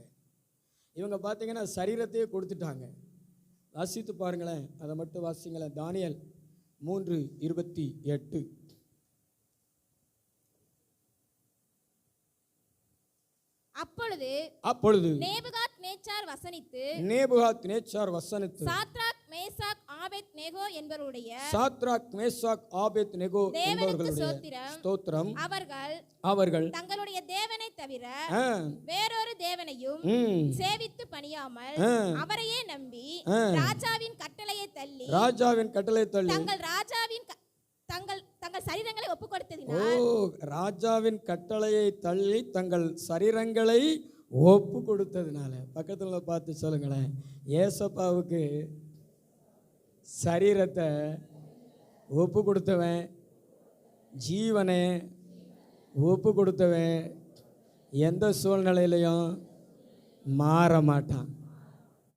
Speaker 1: இவங்க பார்த்தீங்கன்னா சரீரத்தையே கொடுத்துட்டாங்க. வாசித்து பாருங்களேன், அதை மட்டும் வாசிங்களேன். தானியேல் 3:28.
Speaker 3: அப்பொழுது
Speaker 1: நேபுகாத் நேச்சார் வசனித்து
Speaker 3: சாத்ராக் மேசாக் ஆபேத்நேகோ என்பவருடைய
Speaker 1: ஸ்தோத்திரம்
Speaker 3: அவர்கள் தங்களுடைய தேவனை தவிர வேறொரு தேவனையும் சேவித்து பணியாமல் அவரையே நம்பி ராஜாவின் கட்டளையை தள்ளி தங்கள் சரீரங்களை ஒப்பு கொடுத்ததினால்,
Speaker 1: ராஜாவின் கட்டளையை தள்ளி தங்கள் சரீரங்களை ஒப்பு கொடுத்ததுனால. பக்கத்துல பார்த்து சொல்லுங்களேன், ஏசப்பாவுக்கு சரீரத்தை ஒப்பு கொடுத்தவன், ஜீவனை ஒப்பு கொடுத்தவன் எந்த சூழ்நிலையிலையும் மாற மாட்டான்.